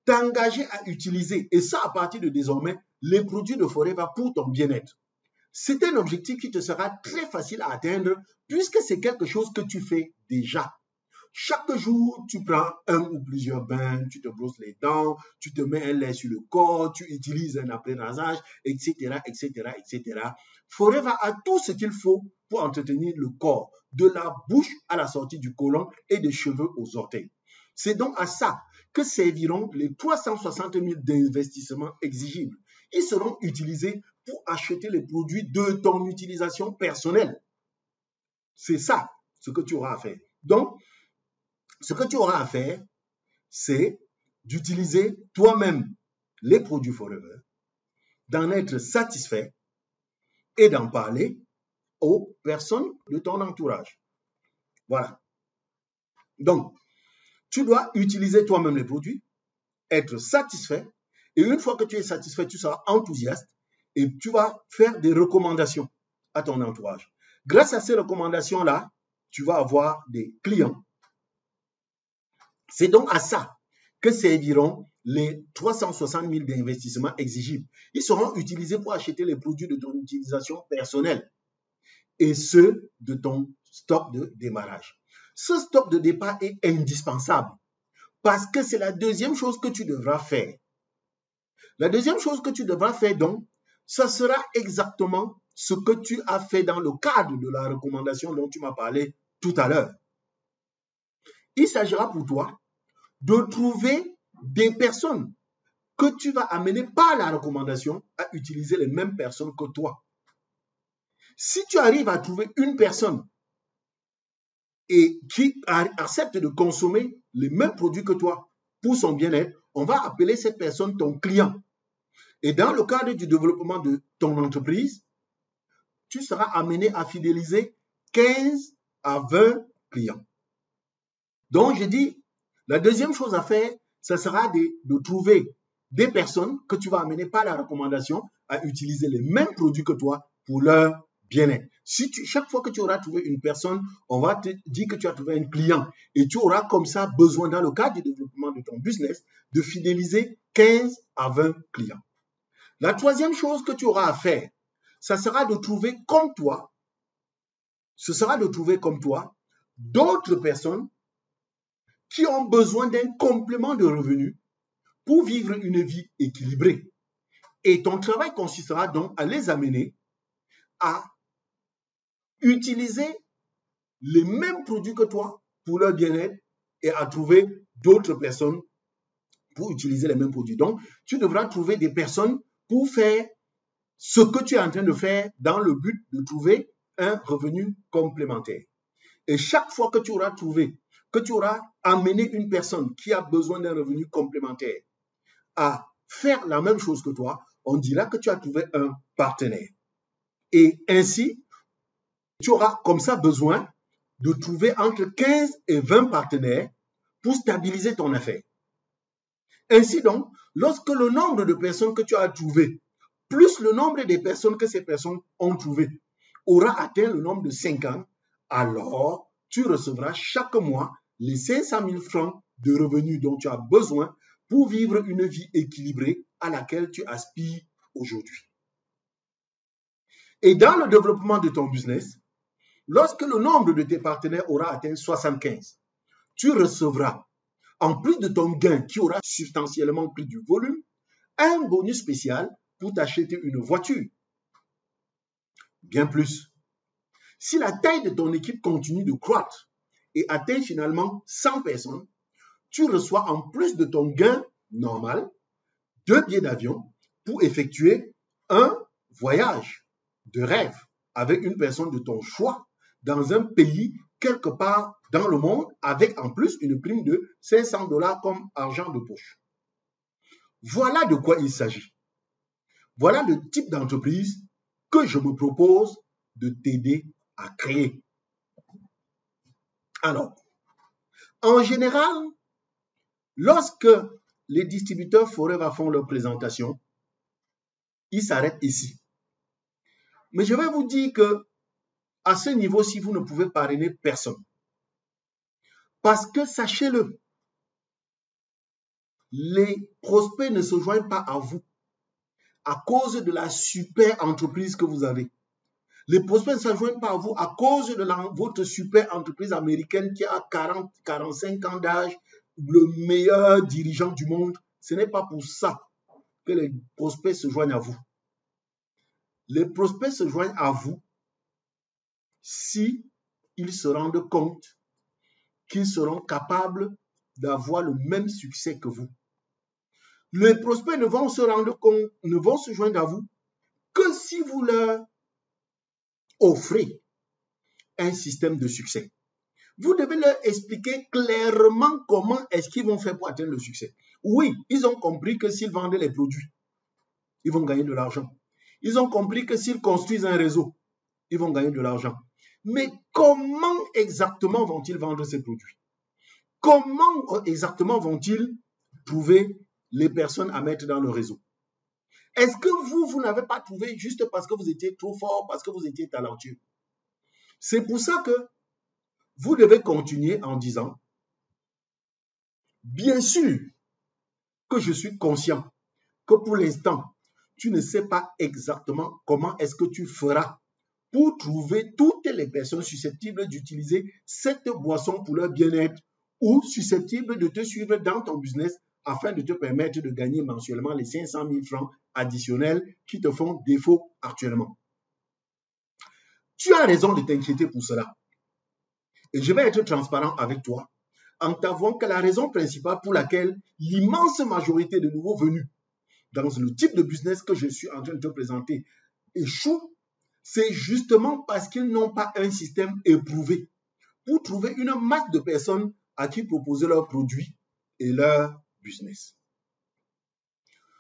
t'engager à utiliser, et ça à partir de désormais, les produits de Forever pour ton bien-être. C'est un objectif qui te sera très facile à atteindre puisque c'est quelque chose que tu fais déjà. Chaque jour, tu prends un ou plusieurs bains, tu te brosses les dents, tu te mets un lait sur le corps, tu utilises un après-rasage, etc., etc. Forever a tout ce qu'il faut pour entretenir le corps, de la bouche à la sortie du côlon et des cheveux aux orteils. C'est donc à ça que serviront les 360 000 d'investissements exigibles. Ils seront utilisés pour acheter les produits de ton utilisation personnelle. C'est ça ce que tu auras à faire. Donc, ce que tu auras à faire, c'est d'utiliser toi-même les produits Forever, d'en être satisfait et d'en parler aux personnes de ton entourage. Voilà. Donc, tu dois utiliser toi-même les produits, être satisfait, et une fois que tu es satisfait, tu seras enthousiaste et tu vas faire des recommandations à ton entourage. Grâce à ces recommandations-là, tu vas avoir des clients. C'est donc à ça que serviront les 360 000 d'investissements exigibles. Ils seront utilisés pour acheter les produits de ton utilisation personnelle et ceux de ton stock de démarrage. Ce stock de départ est indispensable parce que c'est la deuxième chose que tu devras faire. La deuxième chose que tu devras faire donc, ce sera exactement ce que tu as fait dans le cadre de la recommandation dont tu m'as parlé tout à l'heure. Il s'agira pour toi de trouver des personnes que tu vas amener par la recommandation à utiliser les mêmes personnes que toi. Si tu arrives à trouver une personne et qui accepte de consommer les mêmes produits que toi pour son bien-être, on va appeler cette personne ton client. Et dans le cadre du développement de ton entreprise, tu seras amené à fidéliser 15 à 20 clients. Donc, je dis, la deuxième chose à faire, ce sera de trouver des personnes que tu vas amener par la recommandation à utiliser les mêmes produits que toi pour leur bien-être. Chaque fois que tu auras trouvé une personne, on va te dire que tu as trouvé un client et tu auras comme ça besoin, dans le cadre du développement de ton business, de fidéliser 15 à 20 clients. La troisième chose que tu auras à faire, ça sera de trouver comme toi, d'autres personnes qui ont besoin d'un complément de revenus pour vivre une vie équilibrée. Et ton travail consistera donc à les amener à utiliser les mêmes produits que toi pour leur bien-être et à trouver d'autres personnes pour utiliser les mêmes produits. Donc, tu devras trouver des personnes pour faire ce que tu es en train de faire dans le but de trouver un revenu complémentaire. Et chaque fois que tu auras amené une personne qui a besoin d'un revenu complémentaire à faire la même chose que toi, on dira que tu as trouvé un partenaire. Et ainsi, tu auras comme ça besoin de trouver entre 15 et 20 partenaires pour stabiliser ton affaire. Ainsi donc, lorsque le nombre de personnes que tu as trouvées, plus le nombre des personnes que ces personnes ont trouvées, aura atteint le nombre de 50, alors tu recevras chaque mois les 500 000 francs de revenus dont tu as besoin pour vivre une vie équilibrée à laquelle tu aspires aujourd'hui. Et dans le développement de ton business, lorsque le nombre de tes partenaires aura atteint 75, tu recevras, en plus de ton gain qui aura substantiellement pris du volume, un bonus spécial pour t'acheter une voiture. Bien plus. Si la taille de ton équipe continue de croître et atteint finalement 100 personnes, tu reçois en plus de ton gain normal 2 billets d'avion pour effectuer un voyage de rêve avec une personne de ton choix dans un pays quelque part dans le monde avec en plus une prime de 500 $ comme argent de poche. Voilà de quoi il s'agit. Voilà le type d'entreprise que je me propose de t'aider à créer. Alors, en général, lorsque les distributeurs Forever font leur présentation, ils s'arrêtent ici. Mais je vais vous dire que à ce niveau-ci, vous ne pouvez parrainer personne. Parce que sachez-le, les prospects ne se joignent pas à vous à cause de la super entreprise que vous avez. Les prospects ne se joignent pas à vous à cause de votre super entreprise américaine qui a 40, 45 ans d'âge, le meilleur dirigeant du monde. Ce n'est pas pour ça que les prospects se joignent à vous. Les prospects se joignent à vous si ils se rendent compte qu'ils seront capables d'avoir le même succès que vous. Les prospects ne vont se rendre compte, ne vont se joindre à vous que si vous leur offrez un système de succès. Vous devez leur expliquer clairement comment est-ce qu'ils vont faire pour atteindre le succès. Oui, ils ont compris que s'ils vendent les produits, ils vont gagner de l'argent. Ils ont compris que s'ils construisent un réseau, ils vont gagner de l'argent. Mais comment exactement vont-ils vendre ces produits? Comment exactement vont-ils trouver les personnes à mettre dans le réseau? Est-ce que vous n'avez pas trouvé juste parce que vous étiez trop fort, parce que vous étiez talentueux? C'est pour ça que vous devez continuer en disant, bien sûr que je suis conscient que pour l'instant, tu ne sais pas exactement comment est-ce que tu feras pour trouver toutes les personnes susceptibles d'utiliser cette boisson pour leur bien-être ou susceptibles de te suivre dans ton business afin de te permettre de gagner mensuellement les 500 000 francs additionnels qui te font défaut actuellement. Tu as raison de t'inquiéter pour cela. Et je vais être transparent avec toi en t'avouant que la raison principale pour laquelle l'immense majorité de nouveaux venus dans le type de business que je suis en train de te présenter échouent, c'est justement parce qu'ils n'ont pas un système éprouvé pour trouver une masse de personnes à qui proposer leurs produits et leur business.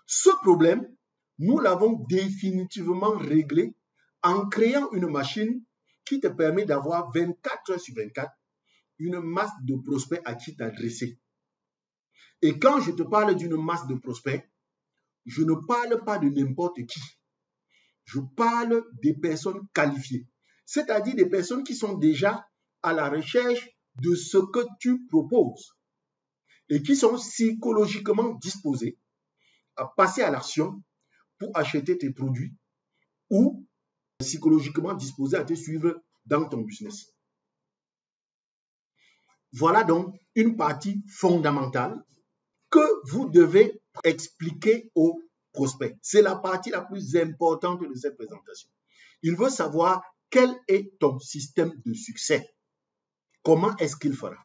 Ce problème, nous l'avons définitivement réglé en créant une machine qui te permet d'avoir 24 heures sur 24 une masse de prospects à qui t'adresser. Et quand je te parle d'une masse de prospects, je ne parle pas de n'importe qui. Je parle des personnes qualifiées, c'est-à-dire des personnes qui sont déjà à la recherche de ce que tu proposes et qui sont psychologiquement disposées à passer à l'action pour acheter tes produits ou psychologiquement disposées à te suivre dans ton business. Voilà donc une partie fondamentale que vous devez expliquer aux prospects. C'est la partie la plus importante de cette présentation. Il veut savoir quel est ton système de succès. Comment est-ce qu'il fera?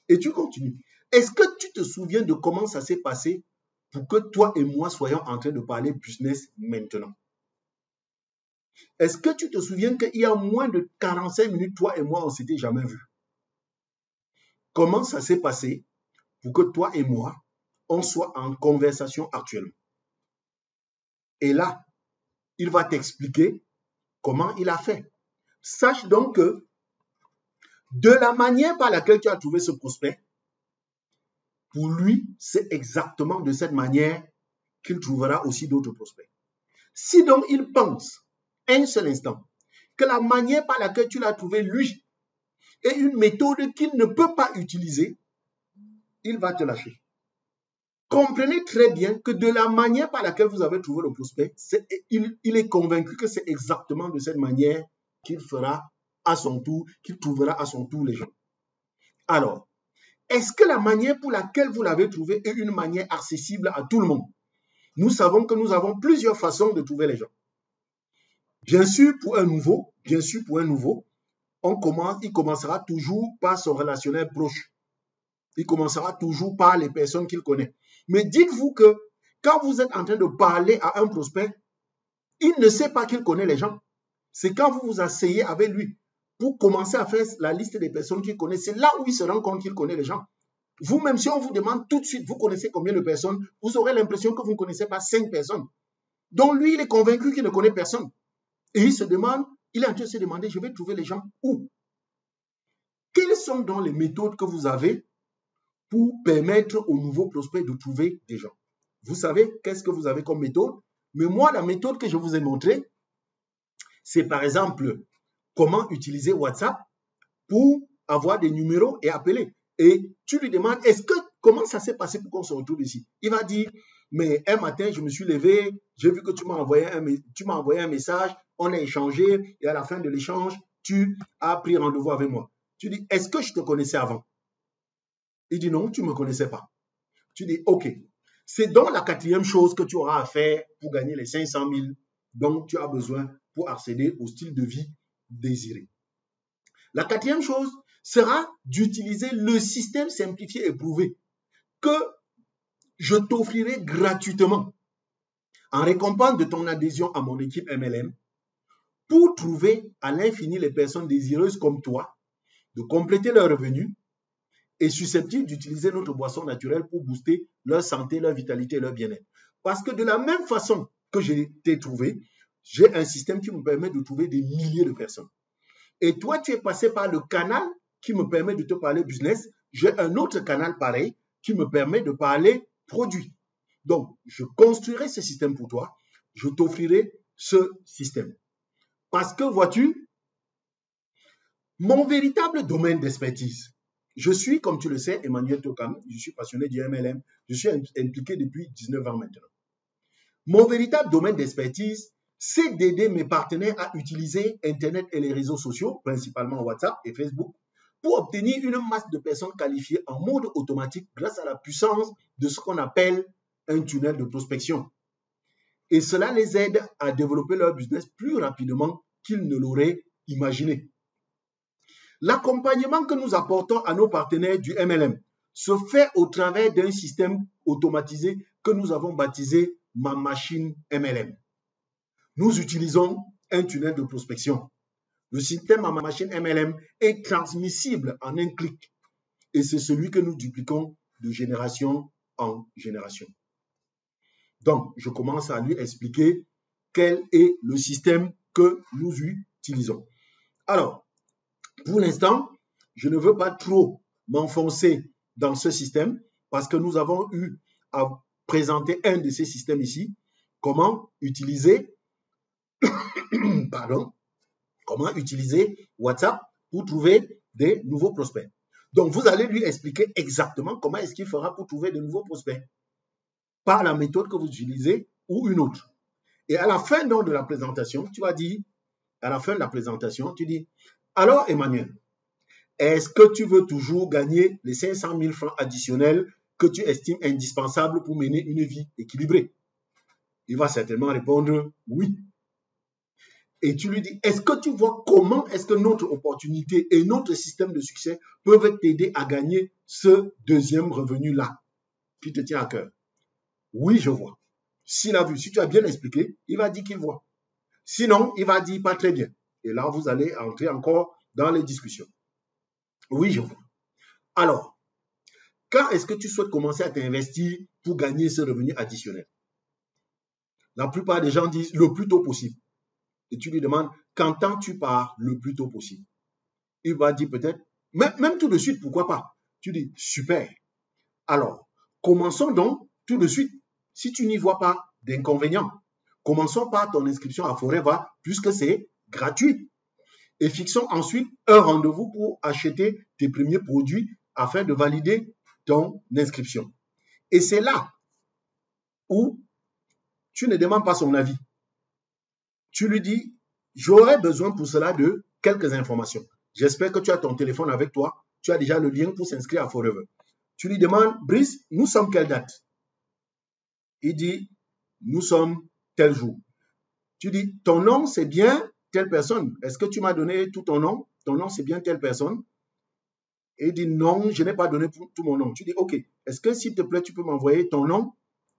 Et tu continues. Est-ce que tu te souviens de comment ça s'est passé pour que toi et moi soyons en train de parler business maintenant? Est-ce que tu te souviens qu'il y a moins de 45 minutes, toi et moi, on ne s'était jamais vus? Comment ça s'est passé pour que toi et moi, on soit en conversation actuellement? Et là, il va t'expliquer comment il a fait. Sache donc que de la manière par laquelle tu as trouvé ce prospect, pour lui, c'est exactement de cette manière qu'il trouvera aussi d'autres prospects. Si donc il pense un seul instant que la manière par laquelle tu l'as trouvé, lui, est une méthode qu'il ne peut pas utiliser, il va te lâcher. Comprenez très bien que de la manière par laquelle vous avez trouvé le prospect, il est convaincu que c'est exactement de cette manière qu'il fera à son tour, qu'il trouvera à son tour les gens. Alors, est-ce que la manière pour laquelle vous l'avez trouvé est une manière accessible à tout le monde? Nous savons que nous avons plusieurs façons de trouver les gens. Bien sûr, pour un nouveau, il commencera toujours par son relationnel proche. Il commencera toujours par les personnes qu'il connaît. Mais dites-vous que quand vous êtes en train de parler à un prospect, il ne sait pas qu'il connaît les gens. C'est quand vous vous asseyez avec lui pour commencer à faire la liste des personnes qu'il connaît. C'est là où il se rend compte qu'il connaît les gens. Vous-même, si on vous demande tout de suite, vous connaissez combien de personnes, vous aurez l'impression que vous ne connaissez pas 5 personnes. Donc lui, il est convaincu qu'il ne connaît personne. Et il se demande, il est en train de se demander, je vais trouver les gens où? Quelles sont donc les méthodes que vous avez pour permettre aux nouveaux prospects de trouver des gens? Vous savez qu'est-ce que vous avez comme méthode? Mais moi, la méthode que je vous ai montrée, c'est par exemple comment utiliser WhatsApp pour avoir des numéros et appeler. Et tu lui demandes, comment ça s'est passé pour qu'on se retrouve ici? Il va dire, mais un matin, je me suis levé, j'ai vu que tu m'as envoyé un message, on a échangé, et à la fin de l'échange, tu as pris rendez-vous avec moi. Tu dis, est-ce que je te connaissais avant? Il dit, non, tu ne me connaissais pas. Tu dis, ok. C'est donc la 4e chose que tu auras à faire pour gagner les 500 000 dont tu as besoin pour accéder au style de vie désiré. La 4e chose sera d'utiliser le système simplifié et prouvé que je t'offrirai gratuitement en récompense de ton adhésion à mon équipe MLM pour trouver à l'infini les personnes désireuses comme toi de compléter leurs revenus et susceptibles d'utiliser notre boisson naturelle pour booster leur santé, leur vitalité et leur bien-être. Parce que de la même façon que je t'ai trouvé, j'ai un système qui me permet de trouver des milliers de personnes. Et toi, tu es passé par le canal qui me permet de te parler business. J'ai un autre canal pareil qui me permet de parler produit. Donc, je construirai ce système pour toi. Je t'offrirai ce système. Parce que, vois-tu, mon véritable domaine d'expertise, je suis, comme tu le sais, Emmanuel Tokam, je suis passionné du MLM, je suis impliqué depuis 19 ans maintenant. Mon véritable domaine d'expertise, c'est d'aider mes partenaires à utiliser Internet et les réseaux sociaux, principalement WhatsApp et Facebook, pour obtenir une masse de personnes qualifiées en mode automatique grâce à la puissance de ce qu'on appelle un tunnel de prospection. Et cela les aide à développer leur business plus rapidement qu'ils ne l'auraient imaginé. L'accompagnement que nous apportons à nos partenaires du MLM se fait au travers d'un système automatisé que nous avons baptisé Ma Machine MLM. Nous utilisons un tunnel de prospection. Le système Ma Machine MLM est transmissible en un clic et c'est celui que nous dupliquons de génération en génération. Donc, je commence à lui expliquer quel est le système que nous utilisons. Alors, pour l'instant, je ne veux pas trop m'enfoncer dans ce système parce que nous avons eu à présenter un de ces systèmes ici. Comment utiliser Pardon, comment utiliser WhatsApp pour trouver des nouveaux prospects. Donc, vous allez lui expliquer exactement comment est-ce qu'il fera pour trouver de nouveaux prospects par la méthode que vous utilisez ou une autre. Et à la fin donc, de la présentation, tu vas dire, à la fin de la présentation, tu dis, alors Emmanuel, est-ce que tu veux toujours gagner les 500 000 francs additionnels que tu estimes indispensables pour mener une vie équilibrée? Il va certainement répondre oui. Et tu lui dis, est-ce que tu vois comment est-ce que notre opportunité et notre système de succès peuvent t'aider à gagner ce deuxième revenu-là qui te tient à cœur? Oui, je vois. S'il a vu, si tu as bien expliqué, il va dire qu'il voit. Sinon, il va dire pas très bien. Et là, vous allez entrer encore dans les discussions. Oui, je vois. Alors, quand est-ce que tu souhaites commencer à t'investir pour gagner ce revenu additionnel? La plupart des gens disent le plus tôt possible. Et tu lui demandes, qu'entends-tu par le plus tôt possible? Il va dire peut-être, même tout de suite, pourquoi pas? Tu dis, super. Alors, commençons donc tout de suite. Si tu n'y vois pas d'inconvénient, commençons par ton inscription à Forever, puisque c'est gratuit. Et fixons ensuite un rendez-vous pour acheter tes premiers produits afin de valider ton inscription. Et c'est là où tu ne demandes pas son avis. Tu lui dis, j'aurais besoin pour cela de quelques informations. J'espère que tu as ton téléphone avec toi. Tu as déjà le lien pour s'inscrire à Forever. Tu lui demandes, Brice, nous sommes quelle date? Il dit, nous sommes tel jour. Tu dis, ton nom, c'est bien telle personne. Est-ce que tu m'as donné tout ton nom? Ton nom, c'est bien telle personne. Et il dit, non, je n'ai pas donné tout mon nom. Tu dis, OK, est-ce que s'il te plaît, tu peux m'envoyer ton nom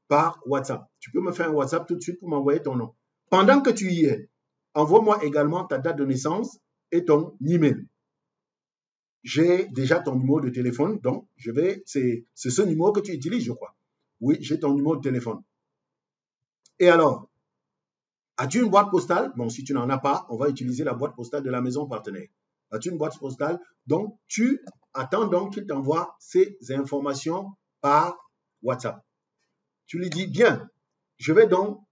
par WhatsApp? Tu peux me faire un WhatsApp tout de suite pour m'envoyer ton nom. Pendant que tu y es, envoie-moi également ta date de naissance et ton email. J'ai déjà ton numéro de téléphone, donc c'est ce numéro que tu utilises, je crois. Oui, j'ai ton numéro de téléphone. Et alors, as-tu une boîte postale? Bon, si tu n'en as pas, on va utiliser la boîte postale de la maison partenaire. As-tu une boîte postale? Donc, tu attends donc qu'il t'envoie ces informations par WhatsApp. Tu lui dis, bien, je vais donc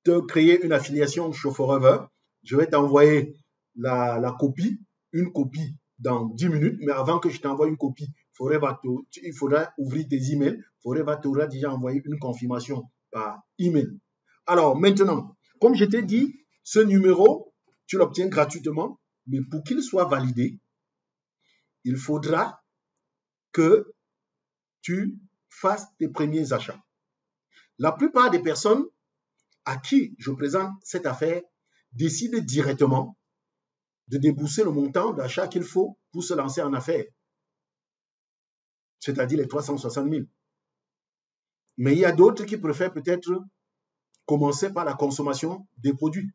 te créer une affiliation chez Forever. Je vais t'envoyer la copie, une copie dans 10 minutes, mais avant que je t'envoie une copie, il faudra ouvrir tes emails. Forever t'aura déjà envoyé une confirmation par email. Alors maintenant, comme je t'ai dit, ce numéro, tu l'obtiens gratuitement, mais pour qu'il soit validé, il faudra que tu fasses tes premiers achats. La plupart des personnes à qui je présente cette affaire décident directement de débourser le montant d'achat qu'il faut pour se lancer en affaires, c'est-à-dire les 360 000. Mais il y a d'autres qui préfèrent peut-être commencer par la consommation des produits.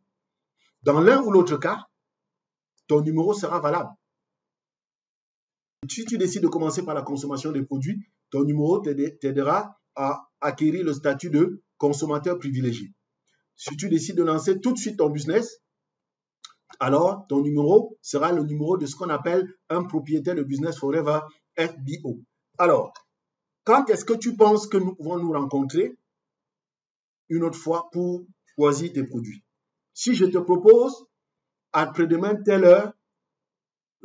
Dans l'un ou l'autre cas, ton numéro sera valable. Si tu décides de commencer par la consommation des produits, ton numéro t'aidera à acquérir le statut de consommateur privilégié. Si tu décides de lancer tout de suite ton business, alors ton numéro sera le numéro de ce qu'on appelle un propriétaire de Business Forever, FBO. Alors, quand est-ce que tu penses que nous pouvons nous rencontrer une autre fois pour choisir tes produits? Si je te propose après-demain telle heure,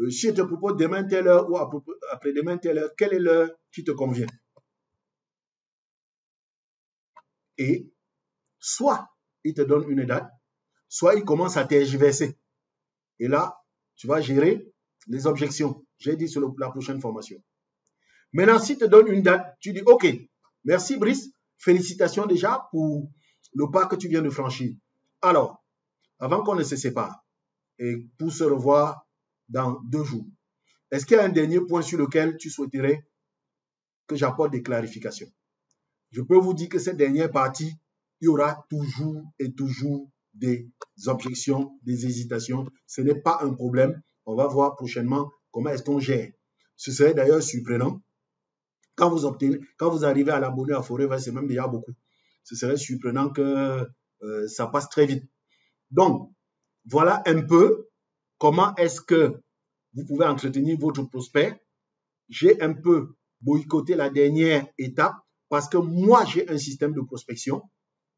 si je te propose demain telle heure ou après-demain telle heure, quelle est l'heure qui te convient? Et soit il te donne une date, soit il commence à tergiverser. Et là, tu vas gérer les objections. J'ai dit sur la prochaine formation. Maintenant, s'il te donne une date, tu dis, OK, merci Brice, félicitations déjà pour le pas que tu viens de franchir. Alors, avant qu'on ne se sépare et pour se revoir dans 2 jours, est-ce qu'il y a un dernier point sur lequel tu souhaiterais que j'apporte des clarifications? Je peux vous dire que cette dernière partie, il y aura toujours et toujours des objections, des hésitations. Ce n'est pas un problème. On va voir prochainement comment est-ce qu'on gère. Ce serait d'ailleurs surprenant. Quand vous arrivez à l'abonner à Forever, c'est même déjà beaucoup. Ce serait surprenant que ça passe très vite. Donc, voilà un peu comment est-ce que vous pouvez entretenir votre prospect. J'ai un peu boycotté la dernière étape parce que moi, j'ai un système de prospection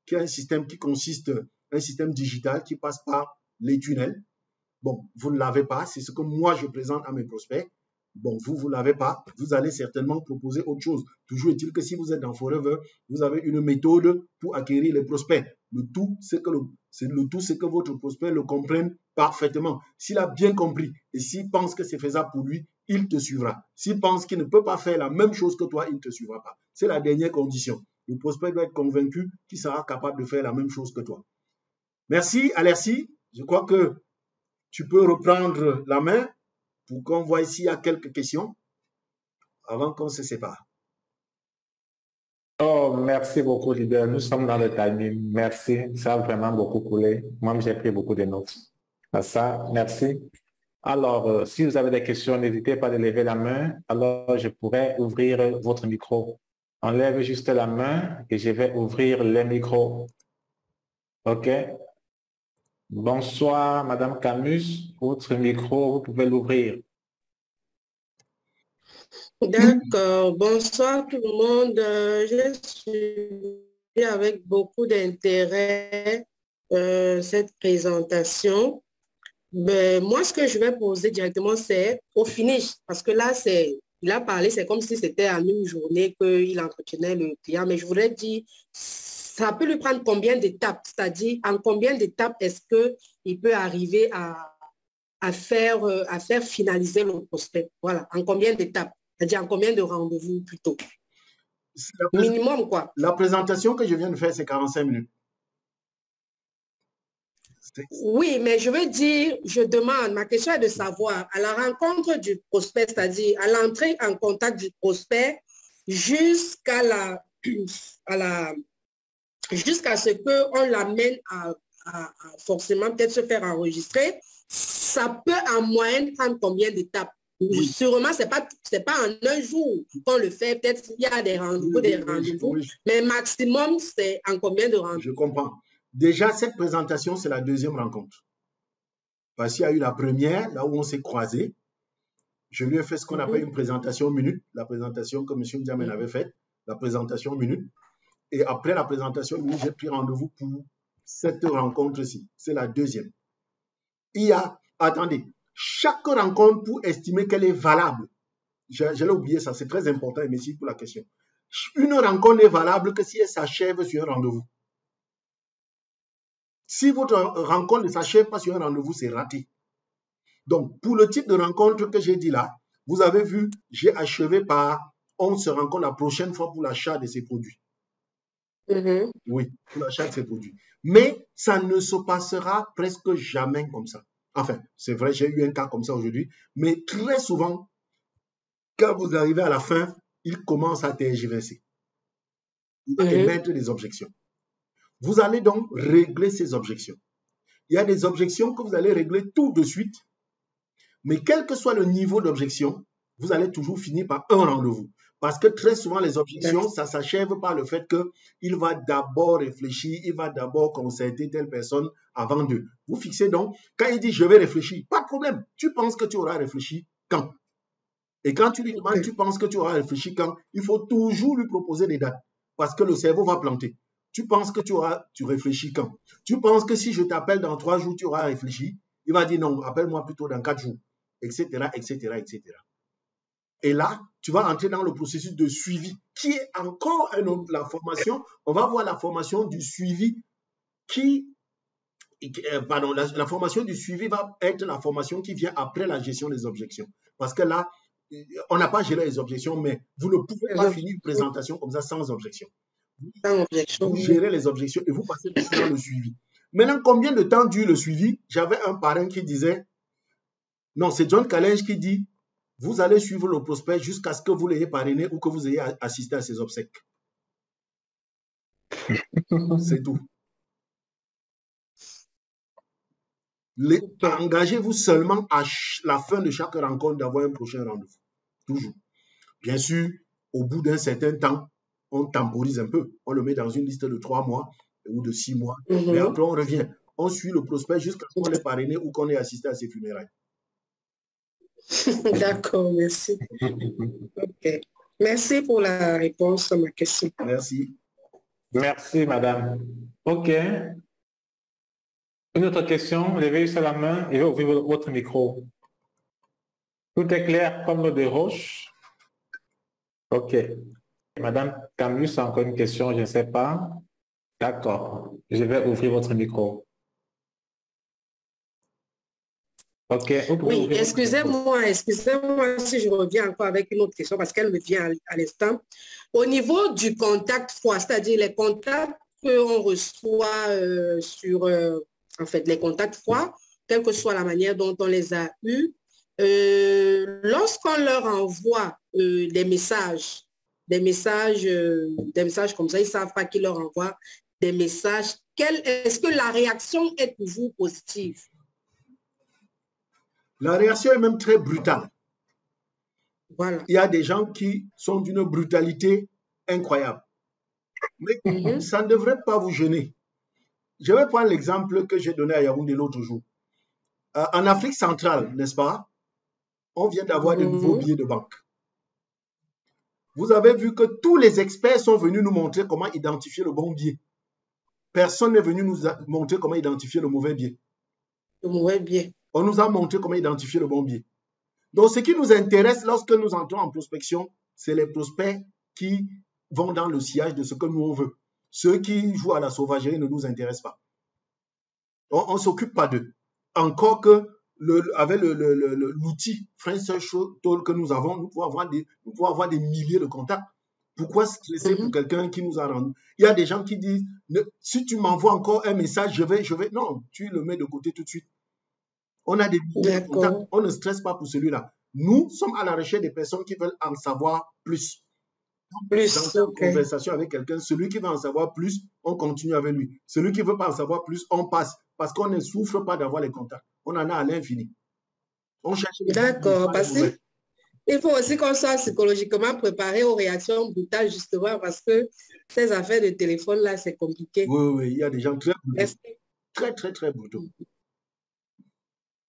qui est un système qui consiste un système digital qui passe par les tunnels. Bon, vous ne l'avez pas, c'est ce que moi je présente à mes prospects. Bon, vous ne l'avez pas, vous allez certainement proposer autre chose. Toujours est-il que si vous êtes dans Forever, vous avez une méthode pour acquérir les prospects. Le tout, c'est que votre prospect le comprenne parfaitement. S'il a bien compris et s'il pense que c'est faisable pour lui, il te suivra. S'il pense qu'il ne peut pas faire la même chose que toi, il ne te suivra pas. C'est la dernière condition. Le prospect doit être convaincu qu'il sera capable de faire la même chose que toi. Merci, Alexis. Je crois que tu peux reprendre la main pour qu'on voit s'il y a quelques questions avant qu'on se sépare. Oh, merci beaucoup, leader. Nous sommes dans le timing. Merci. Ça a vraiment beaucoup coulé. Moi, j'ai pris beaucoup de notes. À ça, merci. Alors, si vous avez des questions, n'hésitez pas à lever la main. Alors, je pourrais ouvrir votre micro. On lève juste la main et je vais ouvrir le micro. OK? Bonsoir, Madame Camus. Votre micro, vous pouvez l'ouvrir. D'accord. Bonsoir tout le monde. Je suis avec beaucoup d'intérêt cette présentation. Mais moi, ce que je vais poser directement, c'est au finish. Parce que là, il a parlé, c'est comme si c'était en une journée qu'il entretenait le client. Mais je voudrais dire, ça peut lui prendre combien d'étapes? C'est-à-dire, en combien d'étapes est-ce qu'il peut arriver à faire finaliser le prospect? Voilà, en combien d'étapes? C'est-à-dire, en combien de rendez-vous plutôt? Minimum, quoi. La présentation que je viens de faire, c'est 45 minutes. Oui, mais je veux dire, je demande, ma question est de savoir, à la rencontre du prospect, c'est-à-dire à l'entrée en contact du prospect, jusqu'à jusqu'à ce qu'on l'amène à forcément peut-être se faire enregistrer, ça peut en moyenne prendre combien d'étapes? Oui. Sûrement, ce n'est pas en un jour qu'on le fait. Peut-être qu'il y a des rendez-vous, oui. Mais maximum, c'est en combien de rendez-vous? Je comprends. Déjà, cette présentation, c'est la deuxième rencontre. Parce qu'il y a eu la première, là où on s'est croisés. Je lui ai fait ce qu'on appelle une présentation minute, la présentation que M. Ndiamen avait faite, la présentation minute. Et après la présentation minute, j'ai pris rendez-vous pour cette rencontre-ci. C'est la deuxième. Attendez, chaque rencontre pour estimer qu'elle est valable, j'allais oublier ça, c'est très important et merci pour la question. Une rencontre n'est valable que si elle s'achève sur un rendez-vous. Si votre rencontre ne s'achève pas sur un rendez-vous, c'est raté. Donc, pour le type de rencontre que j'ai dit là, vous avez vu, j'ai achevé par on se rencontre la prochaine fois pour l'achat de ces produits. Oui, pour l'achat de ces produits. Mais ça ne se passera presque jamais comme ça. Enfin, c'est vrai, j'ai eu un cas comme ça aujourd'hui, mais très souvent, quand vous arrivez à la fin, il commence à tergiverser. Il va émettre des objections. Vous allez donc régler ces objections. Il y a des objections que vous allez régler tout de suite, mais quel que soit le niveau d'objection, vous allez toujours finir par un rendez-vous. Parce que très souvent, les objections, ça s'achève par le fait qu'il va d'abord réfléchir, il va d'abord concerter telle personne avant de. Vous fixez donc, quand il dit je vais réfléchir, pas de problème. Tu penses que tu auras réfléchi quand? Et quand tu lui demandes, tu penses que tu auras réfléchi quand? Il faut toujours lui proposer des dates. Parce que le cerveau va planter. Tu penses que tu réfléchis quand? Tu penses que si je t'appelle dans 3 jours, tu auras réfléchi? Il va dire non, appelle-moi plutôt dans 4 jours, etc., etc., etc. Et là, tu vas entrer dans le processus de suivi, qui est encore la formation. On va voir la formation du suivi la formation du suivi va être la formation qui vient après la gestion des objections. Parce que là, on n'a pas géré les objections, mais vous ne pouvez pas finir une présentation comme ça sans objection. Vous gérez les objections et vous passez dans le suivi. Maintenant, combien de temps dure le suivi? J'avais un parrain qui disait, non, c'est John Challenge qui dit, vous allez suivre le prospect jusqu'à ce que vous l'ayez parrainé ou que vous ayez assisté à ses obsèques. C'est tout. Engagez-vous seulement à la fin de chaque rencontre d'avoir un prochain rendez-vous. Toujours. Bien sûr, au bout d'un certain temps, on temporise un peu. On le met dans une liste de 3 mois ou de 6 mois. Mais après, on revient. On suit le prospect jusqu'à ce qu'on l'ait parrainé ou qu'on ait assisté à ses funérailles. D'accord, merci. Okay. Merci pour la réponse à ma question. Merci. Merci, madame. OK. Une autre question, levez la main et ouvrez votre micro. Tout est clair comme l'eau de roche? OK. Madame Camus a encore une question, je ne sais pas. D'accord. Je vais ouvrir votre micro. OK. Oui, excusez-moi si je reviens encore avec une autre question parce qu'elle me vient à l'instant. Au niveau du contact froid, c'est-à-dire les contacts qu'on reçoit en fait, les contacts froids, quelle que soit la manière dont on les a eus, lorsqu'on leur envoie des messages comme ça, ils ne savent pas qui leur envoie des messages. Est-ce que la réaction est toujours positive? La réaction est même très brutale. Voilà. Il y a des gens qui sont d'une brutalité incroyable. Mais ça ne devrait pas vous gêner. Je vais prendre l'exemple que j'ai donné à Yaoundé l'autre jour. En Afrique centrale, n'est-ce pas, on vient d'avoir de nouveaux billets de banque. Vous avez vu que tous les experts sont venus nous montrer comment identifier le bon billet. Personne n'est venu nous montrer comment identifier le mauvais billet. Le mauvais billet. On nous a montré comment identifier le bon billet. Donc, ce qui nous intéresse lorsque nous entrons en prospection, c'est les prospects qui vont dans le sillage de ce que nous on veut. Ceux qui jouent à la sauvagerie ne nous intéressent pas. On ne s'occupe pas d'eux. Encore que avec l'outil French Tool que nous avons, nous pouvons avoir des milliers de contacts. Pourquoi stresser pour quelqu'un qui nous a rendu? Il y a des gens qui disent, si tu m'envoies encore un message, je vais. Non, tu le mets de côté tout de suite. On a des milliers de contacts. On ne stresse pas pour celui-là. Nous sommes à la recherche des personnes qui veulent en savoir plus. Dans une conversation avec quelqu'un, celui qui va en savoir plus, on continue avec lui. Celui qui ne veut pas en savoir plus, on passe. Parce qu'on ne souffre pas d'avoir les contacts. On en a à l'infini. On cherche. D'accord. Parce qu'il faut aussi qu'on soit psychologiquement préparé aux réactions brutales, justement, parce que ces affaires de téléphone-là, c'est compliqué. Oui, il y a des gens très brutaux. Très brutaux.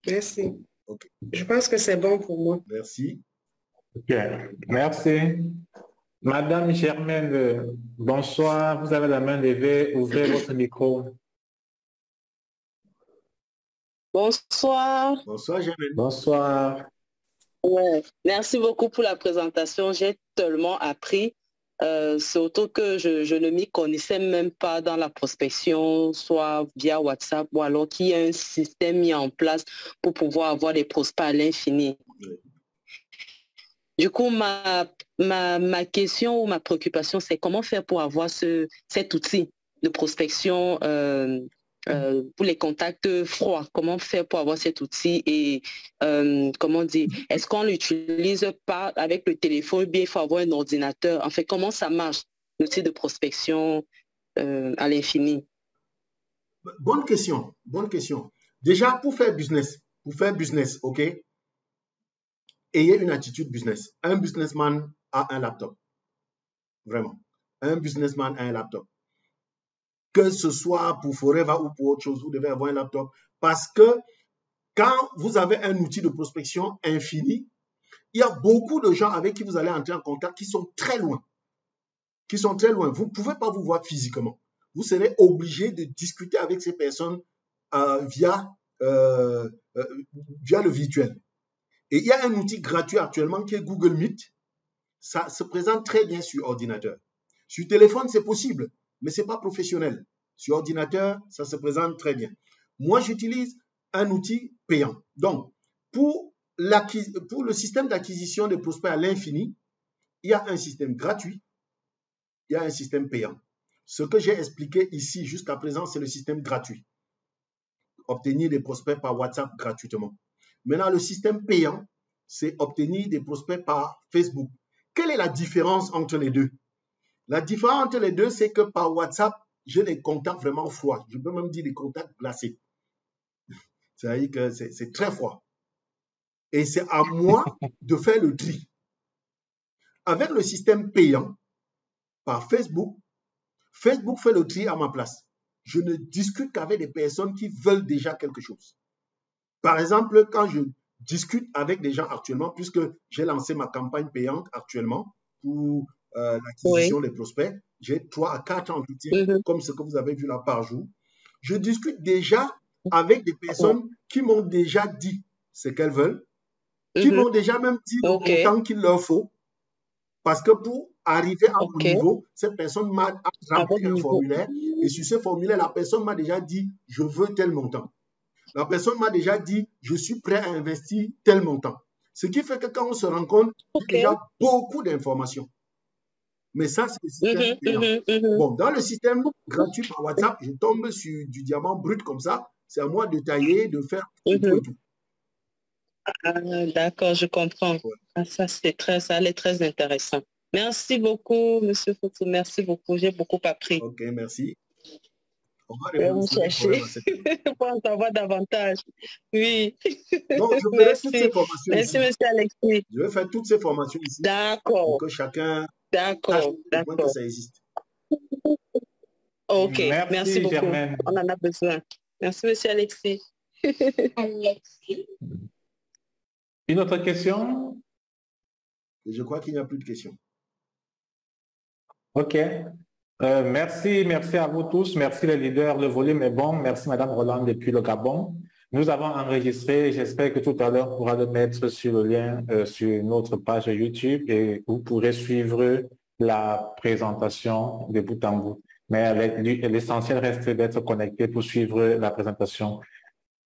Merci. Okay. Je pense que c'est bon pour moi. Merci. OK. Merci. Madame Germaine, bonsoir. Vous avez la main levée. Ouvrez votre micro. Bonsoir. Bonsoir, Germaine. Bonsoir. Ouais. Merci beaucoup pour la présentation. J'ai tellement appris, surtout que je ne m'y connaissais même pas dans la prospection, soit via WhatsApp ou alors qu'il y a un système mis en place pour pouvoir avoir des prospects à l'infini. Oui. Du coup, ma question ou ma préoccupation, c'est comment faire pour avoir cet outil de prospection pour les contacts froids. Comment faire pour avoir cet outil et comment dire, est-ce qu'on l'utilise pas avec le téléphone ou bien il faut avoir un ordinateur? En fait, comment ça marche, l'outil de prospection à l'infini? Bonne question. Déjà, pour faire business, OK, ayez une attitude business. Un businessman a un laptop. Vraiment. Un businessman a un laptop. Que ce soit pour Forever ou pour autre chose, vous devez avoir un laptop. Parce que quand vous avez un outil de prospection infini, il y a beaucoup de gens avec qui vous allez entrer en contact qui sont très loin. Vous ne pouvez pas vous voir physiquement. Vous serez obligé de discuter avec ces personnes via le virtuel. Et il y a un outil gratuit actuellement qui est Google Meet. Ça se présente très bien sur ordinateur. Sur téléphone, c'est possible, mais ce n'est pas professionnel. Sur ordinateur, ça se présente très bien. Moi, j'utilise un outil payant. Donc, pour le système d'acquisition de prospects à l'infini, il y a un système gratuit, il y a un système payant. Ce que j'ai expliqué ici jusqu'à présent, c'est le système gratuit. Obtenir des prospects par WhatsApp gratuitement. Maintenant, le système payant, c'est obtenir des prospects par Facebook. Quelle est la différence entre les deux? La différence entre les deux, c'est que par WhatsApp, j'ai des contacts vraiment froids. Je peux même dire des contacts glacés. C'est-à-dire que c'est très froid. Et c'est à moi de faire le tri. Avec le système payant, par Facebook, Facebook fait le tri à ma place. Je ne discute qu'avec des personnes qui veulent déjà quelque chose. Par exemple, quand je discute avec des gens actuellement, puisque j'ai lancé ma campagne payante actuellement pour l'acquisition des prospects, j'ai 3 à 4 entretiens comme ce que vous avez vu là par jour. Je discute déjà avec des personnes qui m'ont déjà dit ce qu'elles veulent, qui m'ont déjà même dit le montant qu'il leur faut, parce que pour arriver à mon niveau, cette personne m'a rempli un formulaire, et sur ce formulaire, la personne m'a déjà dit, je veux tel montant. La personne m'a déjà dit, je suis prêt à investir tel montant. Ce qui fait que quand on se rencontre, il y a déjà beaucoup d'informations. Mais ça, c'est le système payant. Bon, dans le système gratuit par WhatsApp, je tombe sur du diamant brut comme ça. C'est à moi de tailler, de faire tout et tout. D'accord, je comprends. Ouais. Ça, ça allait très intéressant. Merci beaucoup, M. Fotou. Merci beaucoup. J'ai beaucoup appris. OK, merci. On va vous chercher pour en savoir davantage. Oui. Donc, je ferai toutes ces formations Merci, ici. M. Alexis. Je vais faire toutes ces formations ici. D'accord. Pour que chacun sache que ça existe. OK. Merci beaucoup. Germaine. On en a besoin. Merci, M. Alexis. Alexis. Une autre question? Je crois qu'il n'y a plus de questions. OK. Merci à vous tous. Merci les leaders. Le volume est bon. Merci Madame Roland depuis le Gabon. Nous avons enregistré. J'espère que tout à l'heure, on pourra le mettre sur le lien sur notre page YouTube et vous pourrez suivre la présentation de bout en bout. Mais l'essentiel reste d'être connecté pour suivre la présentation.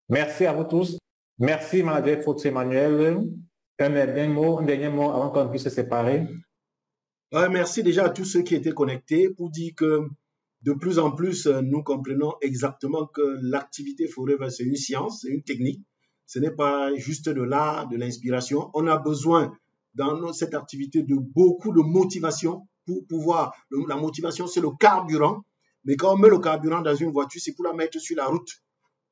Merci à vous tous. Merci, Mme Fotou Emmanuel. Un dernier mot avant qu'on puisse se séparer. Merci déjà à tous ceux qui étaient connectés pour dire que de plus en plus, nous comprenons exactement que l'activité Forever, c'est une science, c'est une technique. Ce n'est pas juste de l'art, de l'inspiration. On a besoin dans cette activité de beaucoup de motivation pour pouvoir. La motivation, c'est le carburant. Mais quand on met le carburant dans une voiture, c'est pour la mettre sur la route.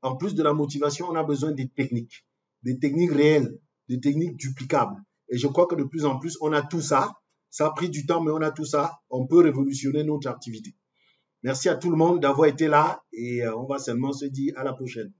En plus de la motivation, on a besoin des techniques réelles, des techniques duplicables. Et je crois que de plus en plus, on a tout ça. Ça a pris du temps, mais on a tout ça. On peut révolutionner notre activité. Merci à tout le monde d'avoir été là et on va seulement se dire à la prochaine.